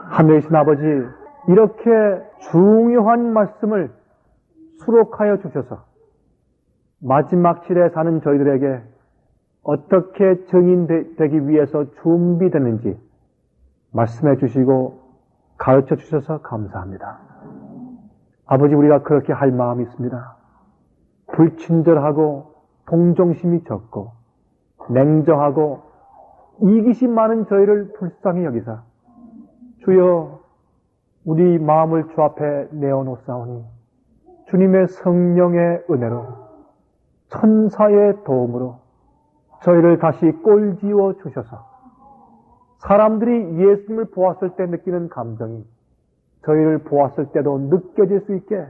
하늘이신 아버지, 이렇게 중요한 말씀을 수록하여 주셔서 마지막 시대에 사는 저희들에게 어떻게 증인되기 위해서 준비되는지 말씀해 주시고 가르쳐 주셔서 감사합니다. 아버지, 우리가 그렇게 할 마음이 있습니다. 불친절하고 동정심이 적고 냉정하고 이기심 많은 저희를 불쌍히 여기사 주여, 우리 마음을 주 앞에 내어놓사오니 주님의 성령의 은혜로 천사의 도움으로 저희를 다시 꼴지어 주셔서 사람들이 예수님을 보았을 때 느끼는 감정이 저희를 보았을 때도 느껴질 수 있게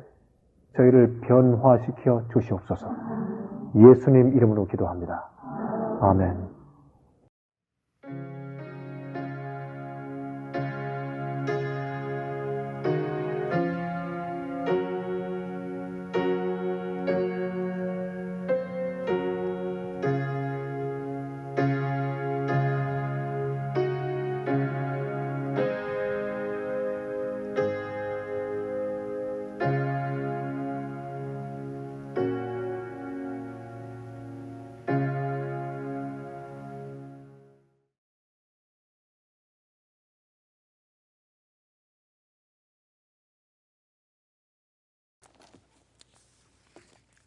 저희를 변화시켜 주시옵소서. 예수님 이름으로 기도합니다. 아멘.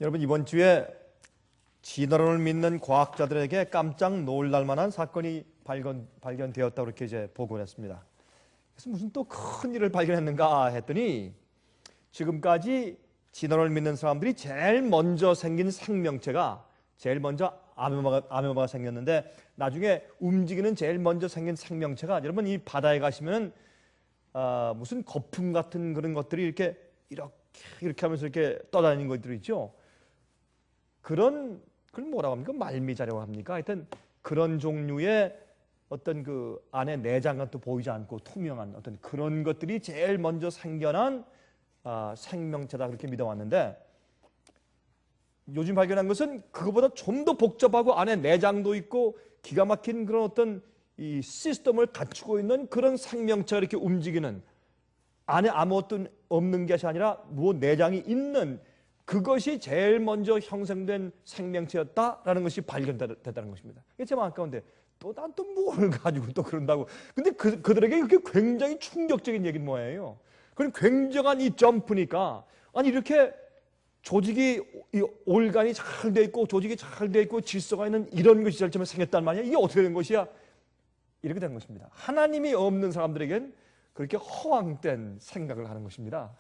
여러분, 이번 주에 진화론을 믿는 과학자들에게 깜짝 놀랄 만한 사건이 발견되었다고 이렇게 이제 보고를 했습니다. 그래서 무슨 또 큰 일을 발견했는가 했더니 지금까지 진화론을 믿는 사람들이 제일 먼저 생긴 생명체가 제일 먼저 아메바가 생겼는데 나중에 움직이는 제일 먼저 생긴 생명체가 여러분 이 바다에 가시면 무슨 거품 같은 그런 것들이 이렇게 하면서 이렇게 떠다니는 것들이 있죠. 그걸 뭐라고 합니까? 말미잘이라고 합니까? 하여튼 그런 종류의 어떤 그 안에 내장은 또 보이지 않고 투명한 어떤 그런 것들이 제일 먼저 생겨난 생명체다 그렇게 믿어왔는데 요즘 발견한 것은 그거보다 좀 더 복잡하고 안에 내장도 있고 기가 막힌 그런 어떤 이 시스템을 갖추고 있는 그런 생명체가 이렇게 움직이는 안에 아무것도 없는 것이 아니라 내장이 있는 그것이 제일 먼저 형성된 생명체였다라는 것이 발견됐다는 것입니다. 이게 참 안타까운데 난 또 뭘 가지고 또 그런다고. 근데 그들에게 그게 굉장히 충격적인 얘기는 뭐예요? 그건 굉장한 이 점프니까 아니 이렇게 조직이 이 올간이 잘 돼 있고 조직이 잘 돼 있고 질서가 있는 이런 것이 제일 처음에 생겼단 말이야. 이게 어떻게 된 것이야? 이렇게 된 것입니다. 하나님이 없는 사람들에겐 그렇게 허황된 생각을 하는 것입니다.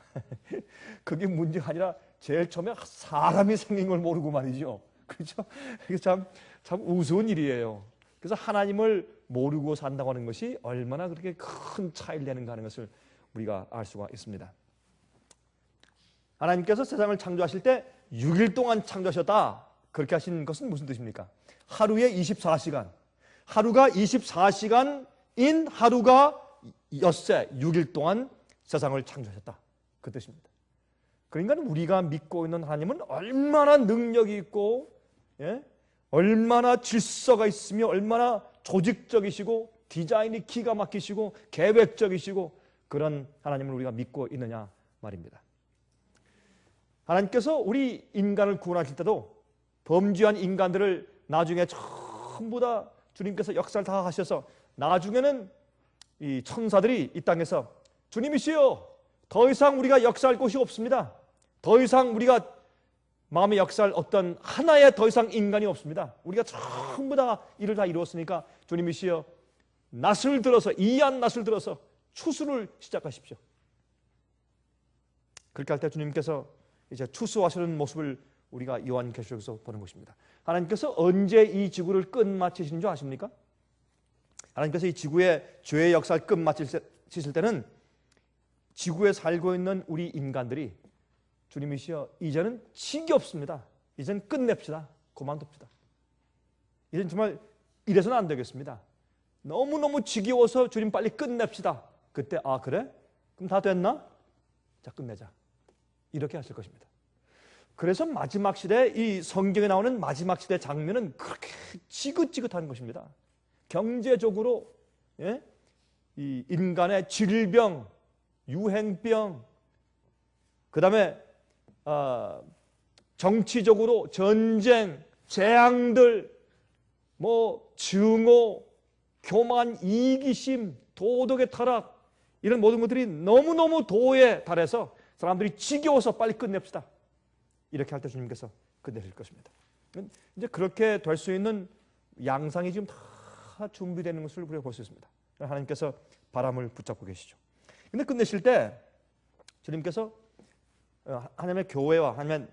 그게 문제가 아니라 제일 처음에 사람이 생긴 걸 모르고 말이죠. 그렇죠? 이게 참 우스운 일이에요. 그래서 하나님을 모르고 산다고 하는 것이 얼마나 그렇게 큰 차이를 내는가 하는 것을 우리가 알 수가 있습니다. 하나님께서 세상을 창조하실 때 6일 동안 창조하셨다. 그렇게 하신 것은 무슨 뜻입니까? 하루에 24시간. 하루가 24시간인 하루가 엿새 6일 동안 세상을 창조하셨다. 그 뜻입니다. 그러니까 우리가 믿고 있는 하나님은 얼마나 능력이 있고, 예? 얼마나 질서가 있으며 얼마나 조직적이시고 디자인이 기가 막히시고 계획적이시고 그런 하나님을 우리가 믿고 있느냐 말입니다. 하나님께서 우리 인간을 구원하실 때도 범죄한 인간들을 나중에 전부 다 주님께서 역사를 다 하셔서 나중에는 이 천사들이 이 땅에서 주님이시여, 더 이상 우리가 역사할 곳이 없습니다. 더 이상 우리가 마음의 역사할 어떤 하나의 더 이상 인간이 없습니다. 우리가 전부 다 일을 다 이루었으니까 주님이시여, 낫을 들어서, 이한 낫을 들어서 추수를 시작하십시오. 그렇게 할 때 주님께서 이제 추수하시는 모습을 우리가 요한계시록에서 보는 것입니다. 하나님께서 언제 이 지구를 끝마치시는 줄 아십니까? 하나님께서 이 지구의 죄의 역사를 끝마치실 때는 지구에 살고 있는 우리 인간들이 주님이시여, 이제는 지겹습니다. 이제는 끝냅시다. 그만둡시다. 이제는 정말 이래서는 안 되겠습니다. 너무너무 지겨워서 주님 빨리 끝냅시다. 그때 아 그래? 그럼 다 됐나? 자, 끝내자. 이렇게 하실 것입니다. 그래서 마지막 시대, 이 성경에 나오는 마지막 시대 장면은 그렇게 지긋지긋한 것입니다. 경제적으로, 예? 이 인간의 질병, 유행병, 그 다음에 정치적으로 전쟁, 재앙들, 뭐 증오, 교만, 이기심, 도덕의 타락, 이런 모든 것들이 너무너무 도에 달해서 사람들이 지겨워서 빨리 끝냅시다. 이렇게 할 때 주님께서 끝내실 것입니다. 이제 그렇게 될 수 있는 양상이 지금 다 준비되는 것을 우리가 볼 수 있습니다. 하나님께서 바람을 붙잡고 계시죠. 근데 끝내실 때 주님께서 하나님의 교회와 하나님의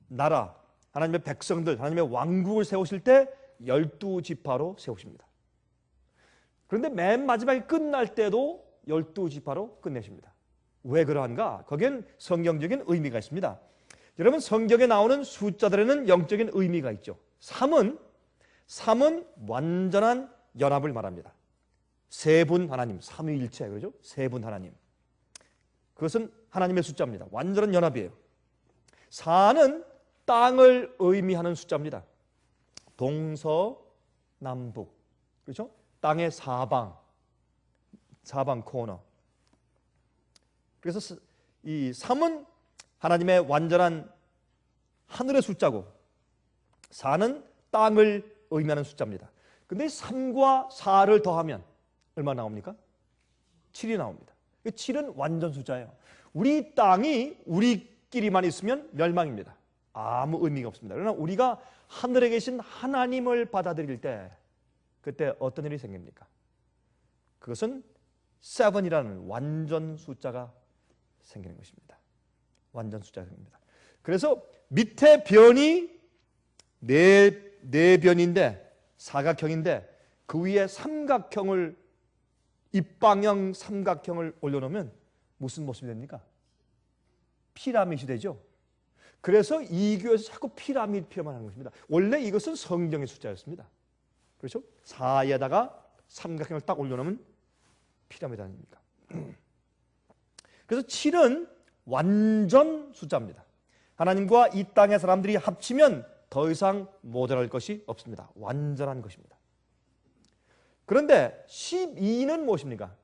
나라, 하나님의 백성들, 하나님의 왕국을 세우실 때 12지파로 세우십니다. 그런데 맨 마지막에 끝날 때도 12지파로 끝내십니다. 왜 그러한가? 거기엔 성경적인 의미가 있습니다. 여러분, 성경에 나오는 숫자들에는 영적인 의미가 있죠. 3은 완전한 연합을 말합니다. 세 분 하나님, 삼위일체, 그러죠? 세 분 하나님. 그것은 하나님의 숫자입니다. 완전한 연합이에요. 4는 땅을 의미하는 숫자입니다. 동서남북, 그렇죠? 땅의 사방 코너. 그래서 이 3은 하나님의 완전한 하늘의 숫자고 4는 땅을 의미하는 숫자입니다. 근데 3과 4를 더하면 얼마 나옵니까? 7이 나옵니다. 7은 완전 숫자예요. 우리 땅이 우리끼리만 있으면 멸망입니다. 아무 의미가 없습니다. 그러나 우리가 하늘에 계신 하나님을 받아들일 때 그때 어떤 일이 생깁니까? 그것은 7이라는 완전 숫자가 생기는 것입니다. 완전 숫자가 생깁니다. 그래서 밑에 변이 네 변인데 사각형인데 그 위에 삼각형을 입방형 삼각형을 올려놓으면 무슨 모습이 됩니까? 피라밋이 되죠. 그래서 이 교회에서 자꾸 피라밋 표현만 하는 것입니다. 원래 이것은 성경의 숫자였습니다. 그렇죠? 4에다가 삼각형을 딱 올려놓으면 피라밋 아닙니까? 그래서 7은 완전 숫자입니다. 하나님과 이 땅의 사람들이 합치면 더 이상 모자랄 것이 없습니다. 완전한 것입니다. 그런데 12는 무엇입니까?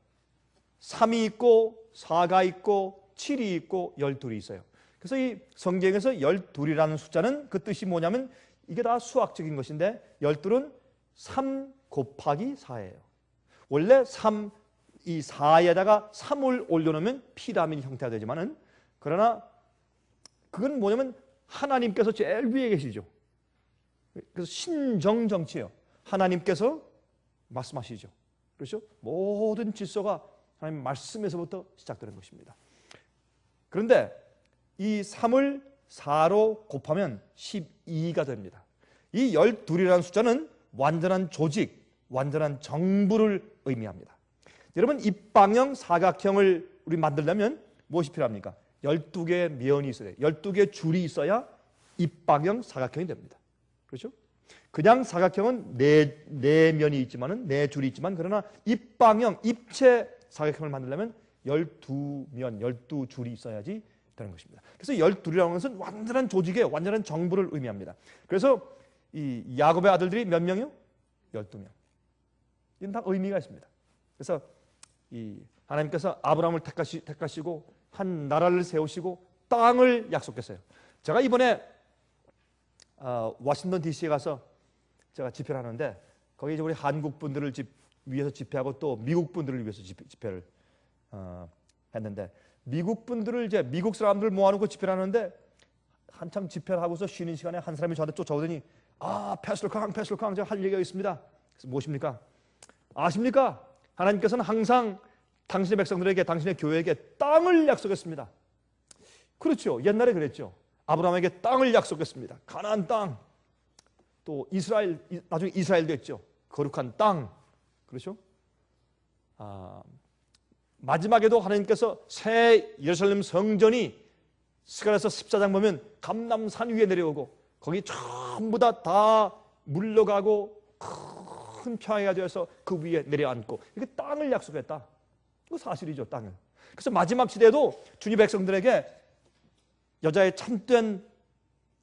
3이 있고 4가 있고 7이 있고 12이 있어요. 그래서 이 성경에서 12이라는 숫자는 그 뜻이 뭐냐면 이게 다 수학적인 것인데 12는 3 곱하기 4예요. 원래 이 4에다가 3을 올려놓으면 피라미드 형태가 되지만은 그러나 그건 뭐냐면 하나님께서 제일 위에 계시죠. 그래서 신정정치예요. 하나님께서 말씀하시죠. 그렇죠? 모든 질서가 하나님 말씀에서부터 시작되는 것입니다. 그런데 이 3을 4로 곱하면 12가 됩니다. 이 12이라는 숫자는 완전한 조직, 완전한 정부를 의미합니다. 여러분, 입방형 사각형을 우리 만들려면 무엇이 필요합니까? 12개의 면이 있어야 돼요. 12개의 줄이 있어야 입방형 사각형이 됩니다. 그렇죠? 그냥 사각형은 네 면이 있지만은 네 줄이 있지만, 그러나 입방형, 입체 사각형을 만들려면 12면, 12줄이 있어야지 되는 것입니다. 그래서 12이라는 것은 완전한 조직의 완전한 정부를 의미합니다. 그래서 이 야곱의 아들들이 몇 명이요? 12명. 이건 다 의미가 있습니다. 그래서 이 하나님께서 아브라함을 택하시고 한 나라를 세우시고 땅을 약속했어요. 제가 이번에 워싱턴 DC에 가서 제가 집회를 하는데, 거기 이제 우리 한국 분들을 위해서 집회하고 또 미국 분들을 위해서 집회를 했는데, 미국 분들을 이제 미국 사람들을 모아놓고 집회를 하는데, 한참 집회를 하고서 쉬는 시간에 한 사람이 저한테 쫓아오더니, 패스터 康, 제가 할 얘기가 있습니다. 그래서 무엇입니까? 아십니까? 하나님께서는 항상 당신의 백성들에게, 당신의 교회에게 땅을 약속했습니다. 그렇죠. 옛날에 그랬죠. 아브라함에게 땅을 약속했습니다. 가나안 땅, 또 이스라엘, 나중에 이스라엘도 했죠. 거룩한 땅. 그렇죠? 마지막에도 하나님께서 새 예루살렘 성전이 스가랴서 14장 보면 감람산 위에 내려오고 거기 전부 다 물러가고 큰 평야가 되어서 그 위에 내려앉고, 이렇게 땅을 약속했다. 이거 사실이죠, 땅을. 그래서 마지막 시대에도 주님 백성들에게 여자의 참된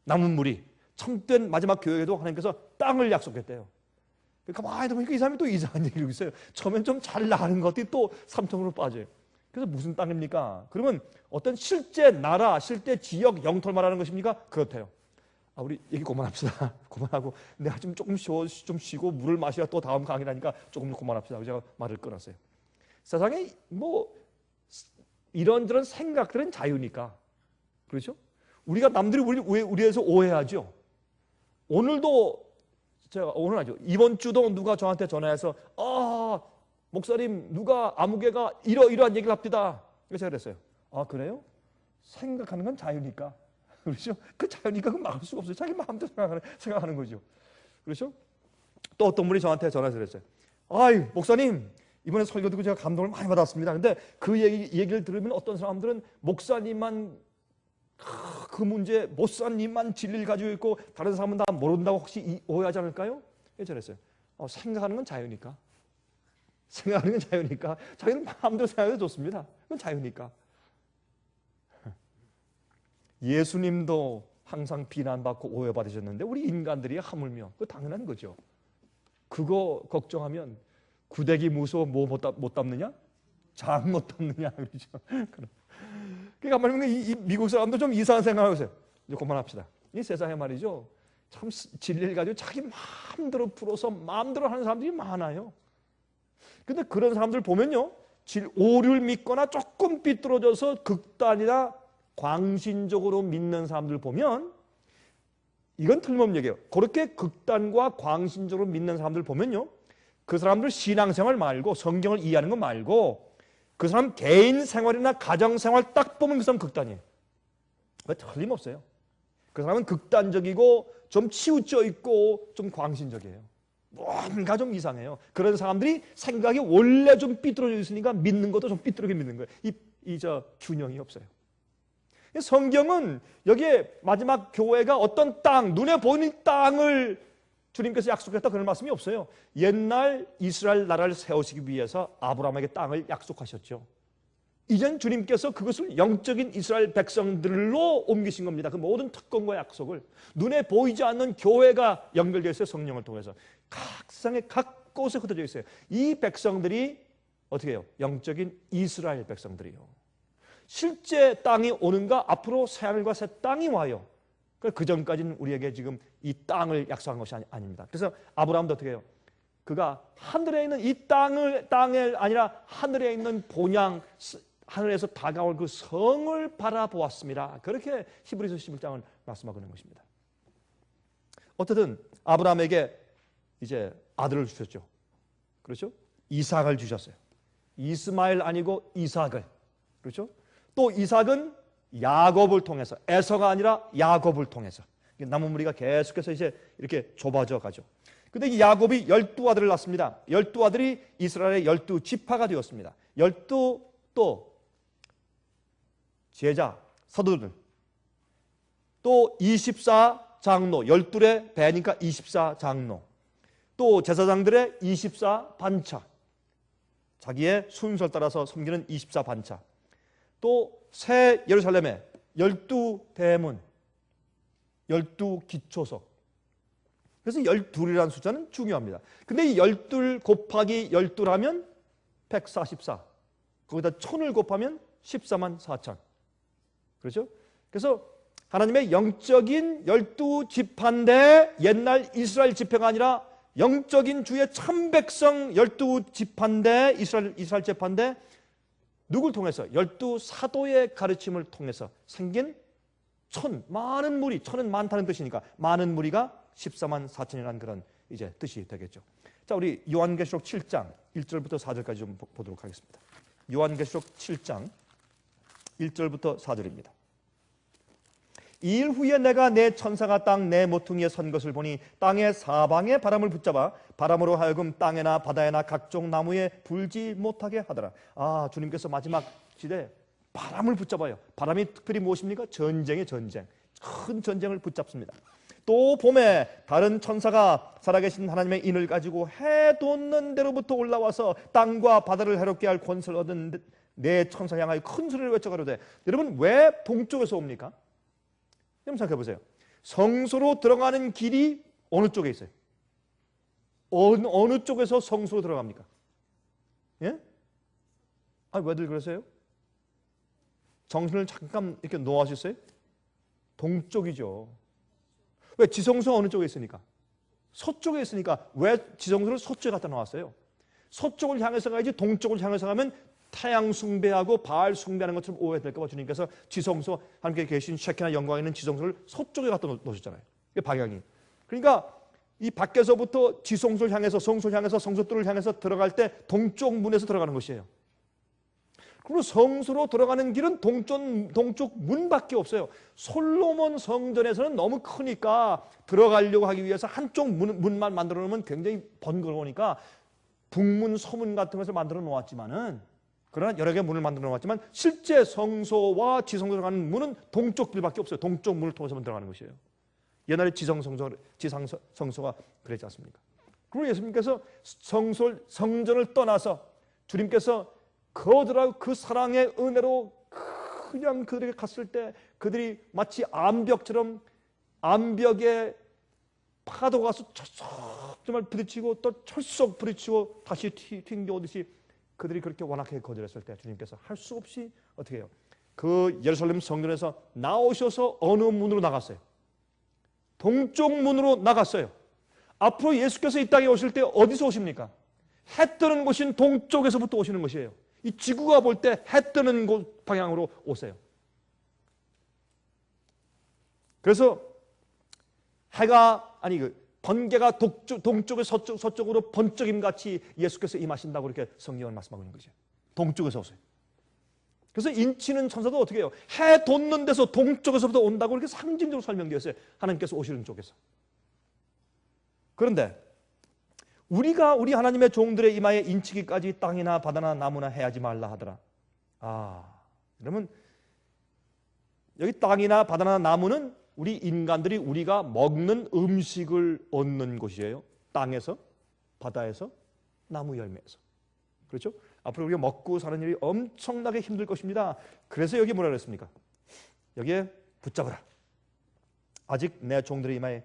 남은 무리, 참된 마지막 교회에도 하나님께서 땅을 약속했대요. 가만히 보니까 이 사람이 또 이상한 얘기를 하고 있어요. 처음엔 좀 잘 나가는 것들이 또 삼통으로 빠져요. 그래서 무슨 땅입니까? 그러면 어떤 실제 나라, 실제 지역, 영토를 말하는 것입니까? 그렇대요. 우리 얘기 그만합시다. 그만하고 내가 조금 좀 쉬고 물을 마셔야 또 다음 강의라니까 조금 그만합시다. 제가 말을 끊었어요. 세상에 뭐 이런저런 생각들은 자유니까. 그렇죠? 우리가 남들이 우리에서 오해하죠. 오늘도 제가 오늘 하죠. 이번 주도 누가 저한테 전화해서 목사님 누가 아무개가 이러한 얘기를 합니다. 그래서 제가 그랬어요. 그래요? 생각하는 건 자유니까. 그렇죠? 그 자유니까 그건 막을 수가 없어요. 자기 마음대로 생각하는 거죠. 그렇죠? 또 어떤 분이 저한테 전화해서 그랬어요. 목사님 이번에 설교 듣고 제가 감동을 많이 받았습니다. 근데 그 얘기를 들으면 어떤 사람들은 목사님만 그 문제, 목사님만 진리를 가지고 있고 다른 사람은 다 모른다고 혹시 오해하지 않을까요? 저랬어요. 생각하는 건 자유니까. 생각하는 건 자유니까. 자기는 마음대로 생각해도 좋습니다. 그건 자유니까. 예수님도 항상 비난받고 오해받으셨는데 우리 인간들이 하물며 그거 당연한 거죠. 그거 걱정하면 구데기 무서워 뭐 못 담느냐? 장 못 담느냐? 그러죠. 그러니까 말하면 이 미국 사람도 좀 이상한 생각하고 있어요. 이제 그만합시다. 이 세상에 말이죠. 참 진리를 가지고 자기 마음대로 풀어서 마음대로 하는 사람들이 많아요. 근데 그런 사람들 보면요. 오류를 믿거나 조금 삐뚤어져서 극단이나 광신적으로 믿는 사람들 보면 이건 틀림없는 얘기예요. 그렇게 극단과 광신적으로 믿는 사람들 보면요. 그 사람들 신앙생활 말고 성경을 이해하는 거 말고 그 사람 개인 생활이나 가정 생활 딱 보면 그 사람 극단이에요. 틀림없어요. 그 사람은 극단적이고 좀 치우쳐 있고 좀 광신적이에요. 뭔가 좀 이상해요. 그런 사람들이 생각이 원래 좀 삐뚤어져 있으니까 믿는 것도 좀 삐뚤게 믿는 거예요. 균형이 없어요. 성경은 여기에 마지막 교회가 어떤 땅, 눈에 보이는 땅을 주님께서 약속했다 그런 말씀이 없어요. 옛날 이스라엘 나라를 세우시기 위해서 아브라함에게 땅을 약속하셨죠. 이젠 주님께서 그것을 영적인 이스라엘 백성들로 옮기신 겁니다. 그 모든 특권과 약속을 눈에 보이지 않는 교회가 연결되어 있어요. 성령을 통해서 각 세상에 각 곳에 흩어져 있어요. 이 백성들이 어떻게 해요? 영적인 이스라엘 백성들이요. 실제 땅이 오는가? 앞으로 새하늘과 새 땅이 와요. 그 전까지는 우리에게 지금 이 땅을 약속한 것이 아닙니다. 그래서 아브라함도 어떻게 해요? 그가 하늘에 있는 이 땅을 아니라 하늘에 있는 본향, 하늘에서 다가올 그 성을 바라보았습니다. 그렇게 히브리서 11장을 말씀하고 있는 것입니다. 어쨌든 아브라함에게 이제 아들을 주셨죠. 그렇죠? 이삭을 주셨어요. 이스마엘 아니고 이삭을. 그렇죠? 또 이삭은 야곱을 통해서, 에서가 아니라 야곱을 통해서 남은 무리가 계속해서 이제 이렇게 좁아져 가죠. 근데 이 야곱이 12아들을 낳습니다. 12아들이 이스라엘의 12지파가 되었습니다. 12 또 제자, 사도들, 또 24장로, 12의 배니까 24장로, 또 제사장들의 24반차, 자기의 순서를 따라서 섬기는 24반차, 또 새 예루살렘의 12대문, 12기초석. 그래서 12이라는 숫자는 중요합니다. 근데 이 12 곱하기 12라면 144. 거기다 1000을 곱하면 14만 4천. 그렇죠? 그래서 하나님의 영적인 12지파인데 옛날 이스라엘 지파가 아니라 영적인 주의 참백성 12지파인데 이스라엘 지파인데 누굴 통해서? 12사도의 가르침을 통해서 생긴 많은 무리, 천은 많다는 뜻이니까 많은 무리가 14만 4천이라는 그런 이제 뜻이 되겠죠. 자, 우리 요한계시록 7장 1절부터 4절까지 좀 보도록 하겠습니다. 요한계시록 7장 1절부터 4절입니다. 이 일 후에 내가 내 천사가 땅 내 모퉁이에 선 것을 보니 땅의 사방에 바람을 붙잡아 바람으로 하여금 땅에나 바다에나 각종 나무에 불지 못하게 하더라. 아, 주님께서 마지막 시대에 바람을 붙잡아요. 바람이 특별히 무엇입니까? 전쟁의 전쟁. 큰 전쟁을 붙잡습니다. 또 봄에 다른 천사가 살아계신 하나님의 인을 가지고 해 돋는 데로부터 올라와서 땅과 바다를 해롭게 할 권세를 얻은 내 천사 향하여 큰 소리를 외쳐 가로되. 여러분, 왜 동쪽에서 옵니까? 여러분 생각해 보세요. 성소로 들어가는 길이 어느 쪽에 있어요? 어느 쪽에서 성소로 들어갑니까? 예? 아니, 왜들 그러세요? 정신을 잠깐 이렇게 놓아주세요. 동쪽이죠. 왜? 지성소가 어느 쪽에 있으니까? 서쪽에 있으니까. 왜 지성소를 서쪽에 갖다 놓았어요? 서쪽을 향해서 가야지 동쪽을 향해서 가면 태양 숭배하고 바알 숭배하는 것처럼 오해될까 봐 주님께서 지성소, 함께 계신 셰키나 영광 있는 지성소를 서쪽에 갖다 놓으셨잖아요. 그 방향이. 그러니까 이 밖에서부터 지성소를 향해서, 성소를 향해서, 성소뜰을 향해서 들어갈 때 동쪽 문에서 들어가는 것이에요. 그리고 성소로 들어가는 길은 동쪽 문밖에 없어요. 솔로몬 성전에서는 너무 크니까 들어가려고 하기 위해서 한쪽 문만 만들어 놓으면 굉장히 번거로우니까 북문, 서문 같은 것을 만들어 놓았지만은, 그러나 여러 개의 문을 만들어 놓았지만 실제 성소와 지성소로 가는 문은 동쪽 길밖에 없어요. 동쪽 문을 통해서만 들어가는 것이에요. 옛날에 지성성소가 그랬지 않습니까? 그리고 예수님께서 성전을 떠나서 주님께서 거들하고 그 사랑의 은혜로 그냥 그들에게 갔을 때 그들이 마치 암벽처럼 암벽에 파도가 와서 철썩 정말 부딪히고 또 철썩 부딪히고 다시 튕겨오듯이 그들이 그렇게 완악하게 거절했을 때 주님께서 할 수 없이 어떻게 해요? 그 예루살렘 성전에서 나오셔서 어느 문으로 나갔어요? 동쪽 문으로 나갔어요. 앞으로 예수께서 이 땅에 오실 때 어디서 오십니까? 해 뜨는 곳인 동쪽에서부터 오시는 것이에요. 이 지구가 볼 때 해 뜨는 곳 방향으로 오세요. 그래서 해가 번개가 동쪽에서 서쪽으로 번쩍임 같이 예수께서 임하신다고 이렇게 성경은 말씀하고 있는 거죠. 동쪽에서 오세요. 그래서 인치는 천사도 어떻게 해요? 해 돋는 데서 동쪽에서부터 온다고 이렇게 상징적으로 설명되었어요. 하나님께서 오시는 쪽에서. 그런데 우리가 우리 하나님의 종들의 이마에 인치기까지 땅이나 바다나 나무나 해하지 말라 하더라. 그러면 여기 땅이나 바다나 나무는 우리 인간들이 우리가 먹는 음식을 얻는 곳이에요. 땅에서, 바다에서, 나무 열매에서. 그렇죠? 앞으로 우리가 먹고 사는 일이 엄청나게 힘들 것입니다. 그래서 여기 뭐라 그랬습니까? 여기에 붙잡아라. 아직 내 종들의 이마에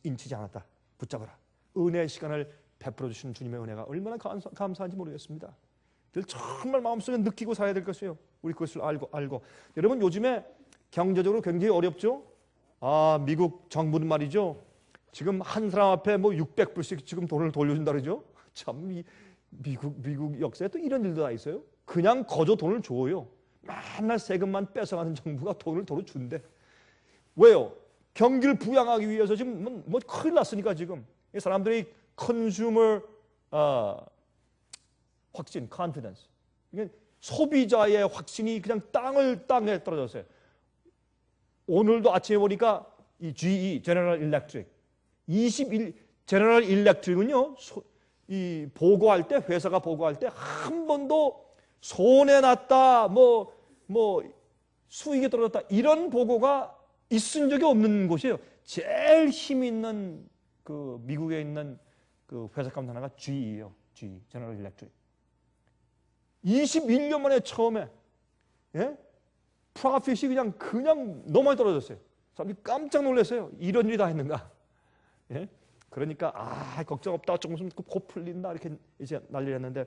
인치지 않았다. 붙잡아라. 은혜의 시간을 베풀어 주시는 주님의 은혜가 얼마나 감사한지 모르겠습니다. 늘 정말 마음속에 느끼고 살아야 될 것이에요. 우리 그것을 알고. 여러분, 요즘에 경제적으로 굉장히 어렵죠? 미국 정부는 말이죠. 지금 한 사람 앞에 뭐 600불씩 지금 돈을 돌려준다 그러죠? 참, 미국 역사에 또 이런 일도 다 있어요. 그냥 거저 돈을 줘요. 맨날 세금만 뺏어가는 정부가 돈을 도로 준대. 왜요? 경기를 부양하기 위해서 지금 뭐 큰일 났으니까 지금. 이 사람들이 컨슈머 확신, confidence. 소비자의 확신이 그냥 땅에 떨어졌어요. 오늘도 아침에 보니까 이 GE, General Electric, 제너럴 일렉트릭은요, 이 보고할 때, 회사가 보고할 때 한 번도 손해 났다, 뭐 수익이 떨어졌다 이런 보고가 있은 적이 없는 곳이에요. 제일 힘 있는 그 미국에 있는 그 회사 가운데 하나가 GE예요. GE, 제너럴 일렉트릭. 21년 만에 처음에 프로핏이 그냥 너무 많이 떨어졌어요. 사람들이 깜짝 놀랐어요. 이런 일이 다 했는가? 그러니까 걱정 없다. 조금 있으면 곧 풀린다. 이렇게 이제 난리를 했는데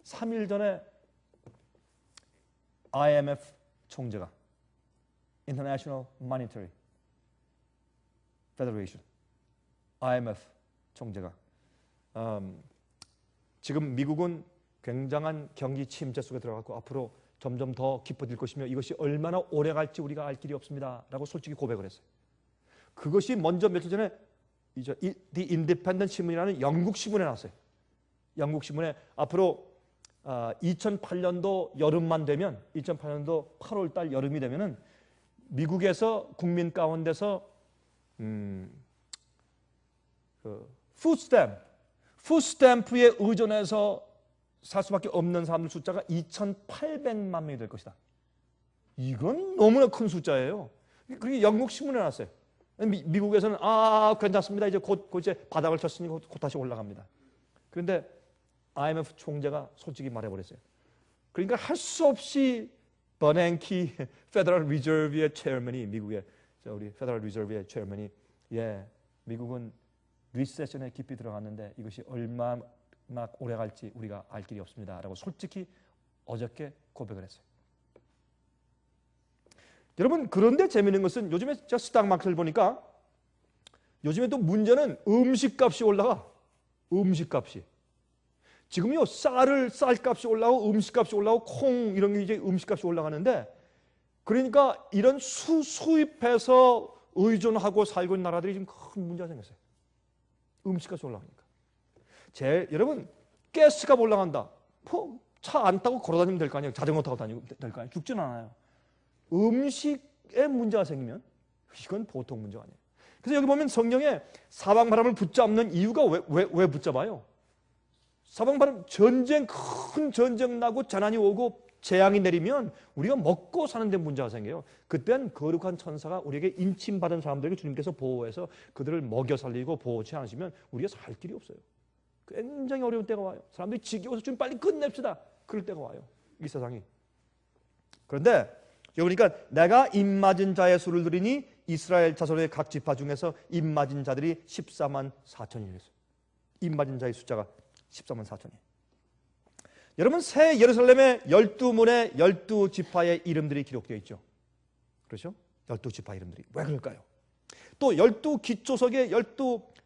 3일 전에 IMF 총재가 International Monetary Federation IMF 총재가 지금 미국은 굉장한 경기 침체 속에 들어갔고 앞으로 점점 더 깊어질 것이며 이것이 얼마나 오래 갈지 우리가 알 길이 없습니다. 라고 솔직히 고백을 했어요. 그것이 먼저 며칠 전에 The Independent 신문이라는 영국 신문에 나왔어요. 영국 신문에 앞으로 2008년도 여름만 되면 2008년도 8월 달 여름이 되면은 미국에서 국민 가운데서 푸드스탬프에 의존해서 살 수밖에 없는 사람들 숫자가 2,800만 명이 될 것이다. 이건 너무나 큰 숫자예요. 그게 영국 신문에 나왔어요. 미국에서는 괜찮습니다. 이제 곧 이제 바닥을 쳤으니 곧 다시 올라갑니다. 그런데 IMF 총재가 솔직히 말해버렸어요. 그러니까 할 수 없이 버냉키 페더럴 리저브의 체어맨이 미국의 우리 페더럴 리저브의 체어맨이 미국은 리세션에 깊이 들어갔는데 이것이 얼마나 오래 갈지 우리가 알 길이 없습니다. 라고 솔직히 어저께 고백을 했어요. 여러분 그런데 재미있는 것은 요즘에 제가 스탁마켓을 보니까 요즘에 또 문제는 음식값이 올라가. 음식값이. 지금요 쌀값이 올라가고 음식값이 올라가고 콩 이런 게 이제 음식값이 올라가는데 그러니까 이런 수입해서 의존하고 살고 있는 나라들이 지금 큰 문제가 생겼어요. 음식값이 올라가니까. 여러분 가스값 올라간다. 차 안 타고 걸어다니면 될 거 아니에요. 자전거 타고 다니면 될 거 아니에요. 죽지는 않아요. 음식에 문제가 생기면 이건 보통 문제가 아니에요. 그래서 여기 보면 성경에 사방바람을 붙잡는 이유가 왜 붙잡아요? 사방바람 큰 전쟁 나고 재난이 오고 재앙이 내리면 우리가 먹고 사는 데 문제가 생겨요. 그때는 거룩한 천사가 우리에게 인침받은 사람들에게 주님께서 보호해서 그들을 먹여 살리고 보호치 않으시면 우리가 살 길이 없어요. 굉장히 어려운 때가 와요. 사람들이 지겨워서 좀 빨리 끝냅시다. 그럴 때가 와요. 이 세상이. 그런데 여기 보니까 내가 입맞은 자의 수를 들으니 이스라엘 자손의 각 지파 중에서 입맞은 자들이 14만 4천이랬어요. 입맞은 자의 숫자가 14만 4천이에요. 여러분 새 예루살렘의 12문의 12지파의 이름들이 기록되어 있죠. 그렇죠? 12지파 이름들이. 왜 그럴까요? 또 12기초석의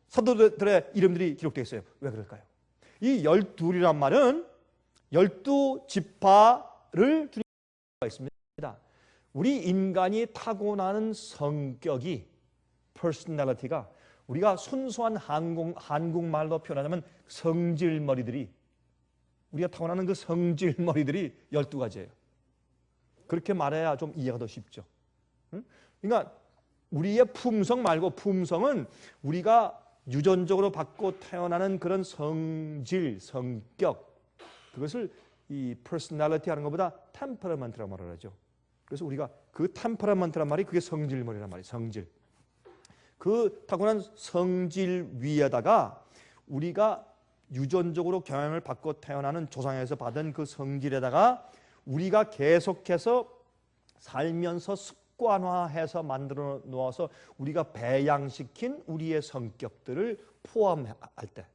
12사도들의 이름들이 기록되어 있어요. 왜 그럴까요? 이 12이란 말은 12지파를 주님과 있습니다. 우리 인간이 타고나는 성격이 personality가 우리가 순수한 한국말로 표현하자면 성질머리들이 우리가 타고나는 그 성질머리들이 12가지예요. 그렇게 말해야 좀 이해가 더 쉽죠. 그러니까 우리의 품성 말고 품성은 우리가 유전적으로 받고 태어나는 그런 성질, 성격 그것을 이 personality 하는 것보다 temperament라고 말을 하죠. 그래서 우리가 그 temperament란 말이 그게 성질머리란 말이에요. 성질. 그 타고난 성질 위에다가 우리가 유전적으로 경향을 받고 태어나는 조상에서 받은 그 성질에다가 우리가 계속해서 살면서 습관화해서 만들어 놓아서 우리가 배양시킨 우리의 성격들을 포함할 때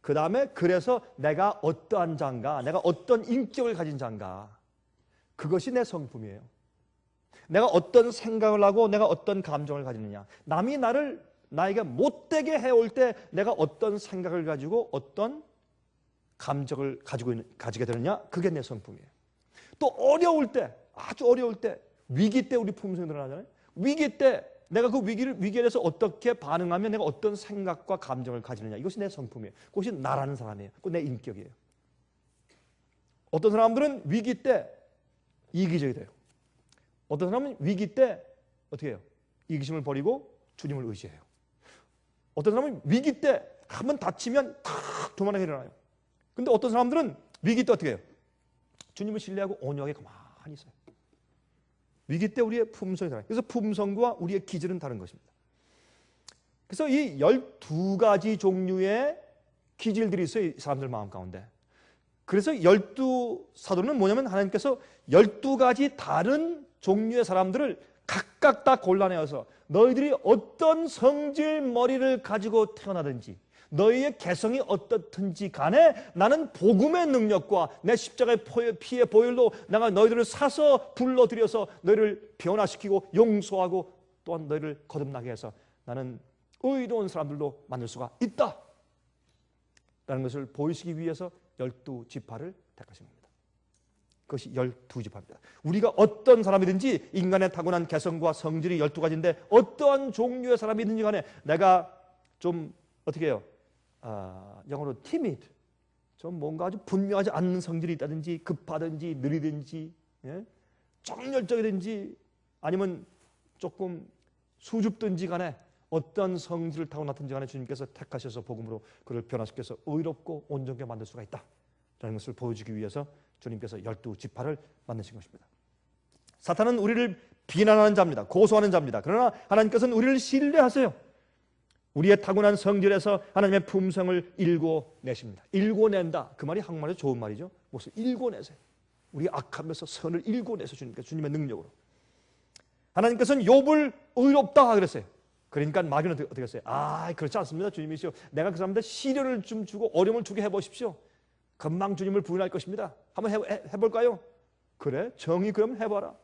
그 다음에 그래서 내가 어떠한 자인가 내가 어떤 인격을 가진 자인가 그것이 내 성품이에요. 내가 어떤 생각을 하고 내가 어떤 감정을 가지느냐 남이 나에게 못되게 해올 때 내가 어떤 생각을 가지고 어떤 감정을 가지게 되느냐 그게 내 성품이에요. 또 어려울 때 아주 어려울 때 위기 때 우리 품성이 드러나잖아요. 위기 때 내가 그 위기에 대해서 어떻게 반응하면 내가 어떤 생각과 감정을 가지느냐 이것이 내 성품이에요. 그것이 나라는 사람이에요. 그것이 내 인격이에요. 어떤 사람들은 위기 때 이기적이 돼요. 어떤 사람은 위기 때 어떻게 해요? 이기심을 버리고 주님을 의지해요. 어떤 사람은 위기 때 한번 다치면 탁 도망하게 일어나요. 근데 어떤 사람들은 위기 때 어떻게 해요? 주님을 신뢰하고 온유하게 가만히 있어요. 위기 때 우리의 품성이 달라요. 그래서 품성과 우리의 기질은 다른 것입니다. 그래서 이 12가지 종류의 기질들이 있어요. 이 사람들 마음 가운데. 그래서 12사도는 뭐냐면 하나님께서 12가지 다른 종류의 사람들을 각각 다 골라내어서 너희들이 어떤 성질 머리를 가지고 태어나든지 너희의 개성이 어떻든지 간에 나는 복음의 능력과 내 십자가의 피의 보혈로 내가 너희들을 사서 불러들여서 너희를 변화시키고 용서하고 또한 너희를 거듭나게 해서 나는 의로운 사람들도 만들 수가 있다 라는 것을 보이시기 위해서 12지파를 택하신 겁니다. 그것이 12지파입니다. 우리가 어떤 사람이든지 인간의 타고난 개성과 성질이 12가지인데 어떠한 종류의 사람이든지 간에 내가 좀 어떻게 해요? 영어로 timid, 좀 뭔가 아주 분명하지 않는 성질이 있다든지 급하든지 느리든지 정열적이든지 아니면 조금 수줍든지 간에 어떤 성질을 타고났든지 간에 주님께서 택하셔서 복음으로 그를 변화시켜서 의롭고 온전하게 만들 수가 있다라는 것을 보여주기 위해서 주님께서 12지파를 만드신 것입니다. 사탄은 우리를 비난하는 자입니다. 고소하는 자입니다. 그러나 하나님께서는 우리를 신뢰하세요. 우리의 타고난 성질에서 하나님의 품성을 일궈내십니다. 일궈낸다. 그 말이 한국말에서 좋은 말이죠. 무엇을 일궈내세요. 우리 악함에서 선을 일궈내서 주님께서 주님의 능력으로. 하나님께서는 욥을 의롭다 그랬어요. 그러니까 마귀는 어떻게 했어요? 그렇지 않습니다. 주님이시여. 내가 그 사람한테 시련을 좀 주고 어려움을 주게 해보십시오. 금방 주님을 부인할 것입니다. 한번 해볼까요? 그래, 정의 그럼 해봐라.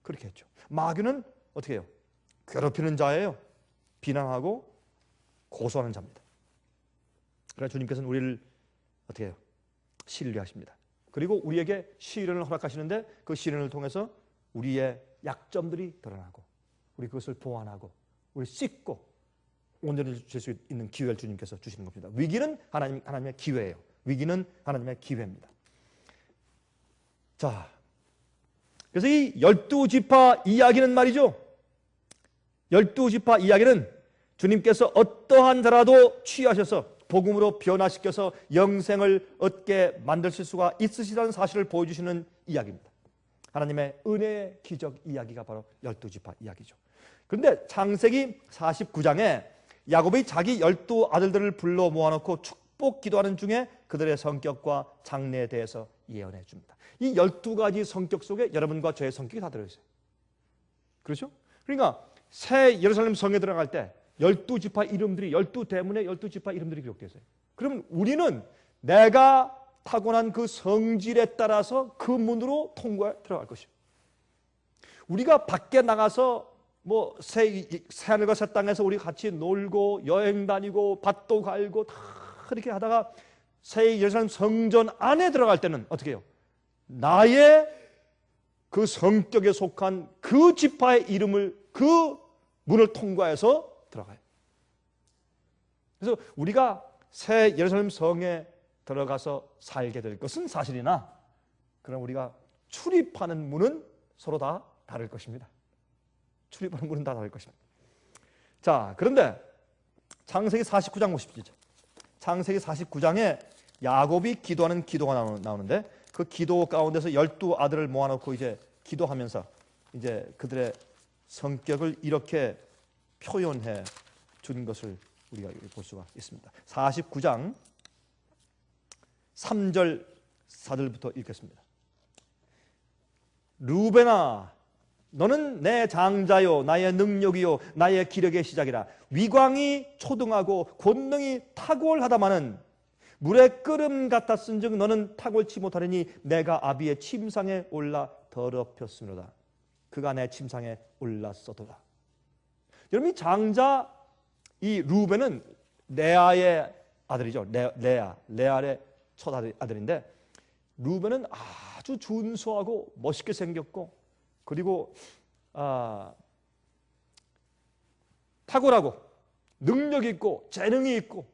그렇게 했죠. 마귀는 어떻게 해요? 괴롭히는 자예요. 비난하고 고소하는 자입니다. 그러나 주님께서는 우리를 어떻게 해요? 신뢰하십니다. 그리고 우리에게 시련을 허락하시는데 그 시련을 통해서 우리의 약점들이 드러나고 우리 그것을 보완하고 우리 씻고 온전해질 수 있는 기회를 주님께서 주시는 겁니다. 위기는 하나님의 기회예요. 위기는 하나님의 기회입니다. 자, 그래서 이 12지파 이야기는 말이죠. 12지파 이야기는 주님께서 어떠한 자라도 취하셔서 복음으로 변화시켜서 영생을 얻게 만드실 수가 있으시다는 사실을 보여주시는 이야기입니다. 하나님의 은혜의 기적 이야기가 바로 12지파 이야기죠. 그런데 창세기 49장에 야곱이 자기 12아들들을 불러 모아놓고 축복 기도하는 중에 그들의 성격과 장래에 대해서 예언해 줍니다. 이 12가지 성격 속에 여러분과 저의 성격이 다 들어있어요. 그렇죠? 그러니까 새 예루살렘 성에 들어갈 때 12지파 이름들이 12대문의 12지파 이름들이 기록되어 있어요. 그럼 우리는 내가 타고난 그 성질에 따라서 그 문으로 통과해 들어갈 것이에요. 우리가 밖에 나가서 뭐 새 하늘과 새 땅에서 우리 같이 놀고 여행 다니고 밭도 갈고 다 이렇게 하다가 새 예루살렘 성전 안에 들어갈 때는 어떻게 해요? 나의 그 성격에 속한 그 지파의 이름을 그 문을 통과해서 들어가요. 그래서 우리가 새 예루살렘 성에 들어가서 살게 될 것은 사실이나 그럼 우리가 출입하는 문은 서로 다 다를 것입니다. 출입하는 문은 다 다를 것입니다. 자, 그런데 창세기 49장 보십시오. 창세기 49장에 야곱이 기도하는 기도가 나오는데 그 기도 가운데서 12아들을 모아놓고 이제 기도하면서 이제 그들의 성격을 이렇게 표현해 준 것을 우리가 볼 수가 있습니다. 49장 3절 4절부터 읽겠습니다. 루벤아, 너는 내 장자요 나의 능력이요 나의 기력의 시작이라. 위광이 초등하고 권능이 탁월하다마는 물의 끓음 같았은즉 너는 탁월치 못하리니 내가 아비의 침상에 올라 더럽혔으므로다. 그가 내 침상에 올랐어도다. 여러분, 이 장자 이 루벤은 레아의 아들이죠. 레아의 첫 아들인데 루벤은 아주 준수하고 멋있게 생겼고 그리고 탁월하고 능력 있고 재능이 있고